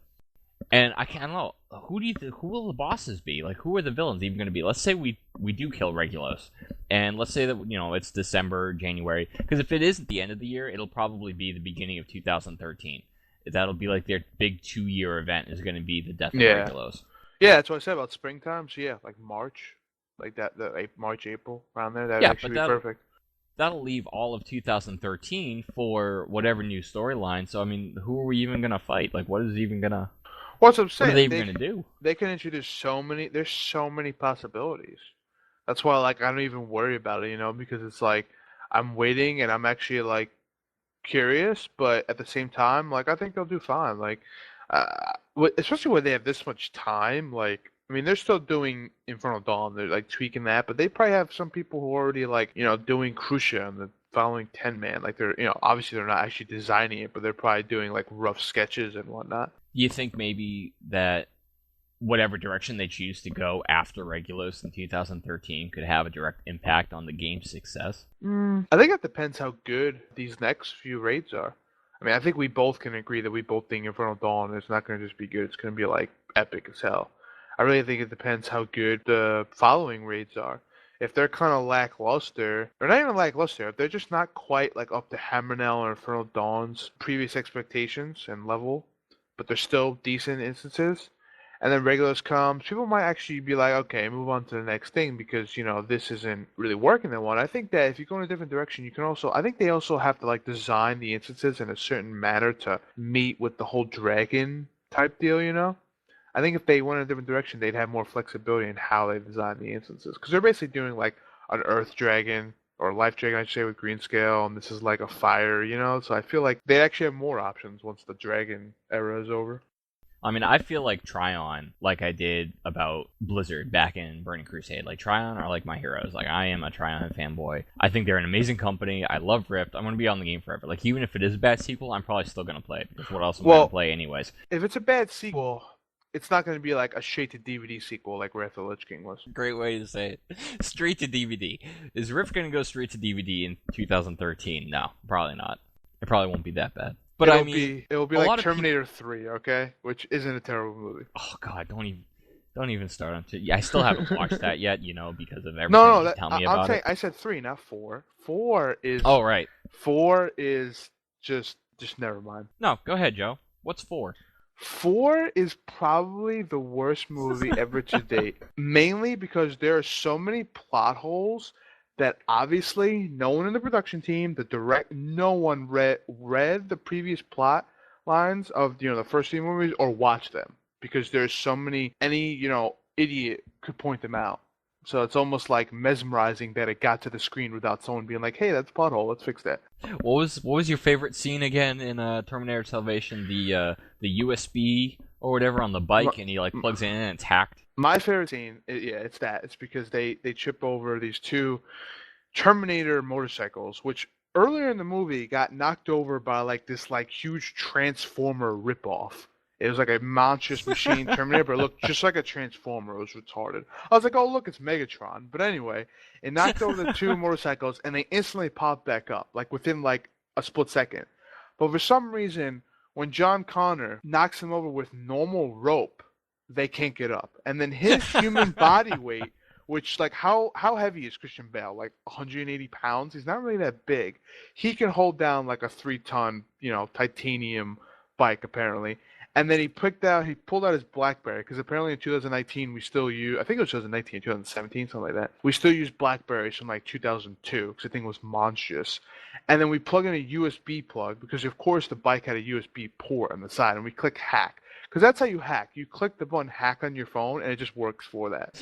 And I don't know, who will the bosses be? Like, who are the villains even going to be? Let's say we do kill Regulos, and let's say that it's December, January. Because if it isn't the end of the year, it'll probably be the beginning of 2013. That'll be like their big 2-year event is going to be the death of Regulos. Yeah, that's what I said about springtime. So yeah, like March, like that, like March, April, around there. That'd actually be perfect. That'll leave all of 2013 for whatever new storyline. So I mean, who are we even going to fight? Like, what is even going to? What's I'm saying? What are they even going to do? They can introduce so many. There's so many possibilities. That's why, like, I don't even worry about it, because it's like I'm waiting and I'm actually like curious, but at the same time, like I think they'll do fine. Like, especially when they have this much time. Like, I mean, they're still doing Infernal Dawn. They're like tweaking that, but they probably have some people who are already like doing Crucia and the following 10-man. Like they're obviously they're not actually designing it, but they're probably doing like rough sketches and whatnot. Do you think maybe that whatever direction they choose to go after Regulos in 2013 could have a direct impact on the game's success? I think it depends how good these next few raids are. I mean, I think we both can agree that we both think Infernal Dawn is not going to just be good. It's going to be like epic as hell. I really think it depends how good the following raids are. If they're kind of lackluster, or not even lackluster, if they're just not quite like up to Hammernell or Infernal Dawn's previous expectations and level, but they're still decent instances, and then Regulus comes, people might actually be like, okay, move on to the next thing because, this isn't really working that one. I think that if you go in a different direction, you can also, I think they also have to like design the instances in a certain manner to meet with the whole dragon type deal, I think if they went in a different direction, they'd have more flexibility in how they design the instances. Because they're basically doing like an Earth Dragon or a Life Dragon, I should say, with Greenscale, and this is like a fire, So I feel like they actually have more options once the Dragon era is over. I mean, I feel like Trion, like I did about Blizzard back in Burning Crusade. Like, Trion are like my heroes. Like, I am a Trion fanboy. I think they're an amazing company. I love Rift. I'm going to be on the game forever. Like, even if it is a bad sequel, I'm probably still going to play it. Because what else am I going to play anyways? If it's a bad sequel, it's not going to be like a straight-to-DVD sequel like Wrath of the Lich King was. Great way to say it. Straight to DVD. Is Rift going to go straight to DVD in 2013? No, probably not. It probably won't be that bad. But it'll be like Terminator 3, okay? Which isn't a terrible movie. Oh God, don't even start on. I still haven't watched that yet, because of everything you tell me about it. I said 3, not 4. 4 is. Oh right. 4 is just never mind. No, go ahead, Joe. What's 4? 4 is probably the worst movie ever to date. Mainly because there are so many plot holes that obviously no one in the production team, no one read the previous plot lines of the first 3 movies or watched them because there's so many. Any idiot could point them out. So it's almost like mesmerizing that it got to the screen without someone being like, "Hey, that's a plot hole. Let's fix that." What was your favorite scene again in Terminator Salvation? The USB or whatever on the bike, and he like plugs it in and it's hacked. My favorite scene, it's that. It's because they trip over these 2 Terminator motorcycles, which earlier in the movie got knocked over by like this like huge Transformer ripoff. It was like a monstrous machine Terminator, but it looked just like a Transformer. It was retarded. I was like, oh, look, it's Megatron. But anyway, it knocked over the 2 motorcycles, and they instantly popped back up, like within like a split second. But for some reason, when John Connor knocks them over with normal rope, they can't get up. And then his human body weight which like how heavy is Christian Bale? Like 180 pounds. He's not really that big. He can hold down like a 3-ton, titanium bike apparently. And then he pulled out his BlackBerry because apparently in 2019 we still use, I think it was 2019, 2017, something like that. We still use BlackBerries from like 2002 because the thing was monstrous. And then we plug in a USB plug because of course the bike had a USB port on the side, and we click hack. Because that's how you hack. You click the button hack on your phone, and it just works for that.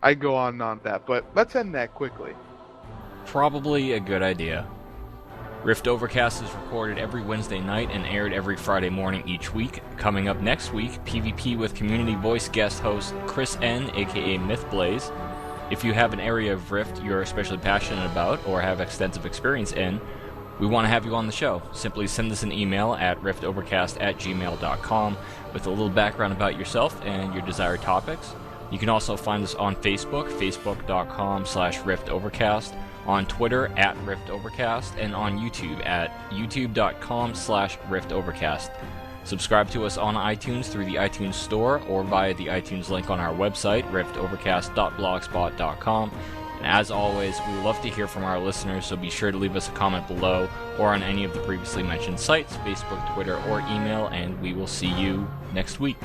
I go on and on that, but let's end that quickly. Probably a good idea. Rift Overcast is recorded every Wednesday night and aired every Friday morning each week. Coming up next week, PvP with community voice guest host Chris N, aka Mythblaze. If you have an area of Rift you're especially passionate about or have extensive experience in, we want to have you on the show. Simply send us an email at riftovercast@gmail.com with a little background about yourself and your desired topics. You can also find us on Facebook, facebook.com/riftovercast, on Twitter @riftovercast, and on YouTube at youtube.com/riftovercast. Subscribe to us on iTunes through the iTunes Store or via the iTunes link on our website, riftovercast.blogspot.com. And as always, we love to hear from our listeners, so be sure to leave us a comment below or on any of the previously mentioned sites, Facebook, Twitter, or email, and we will see you next week.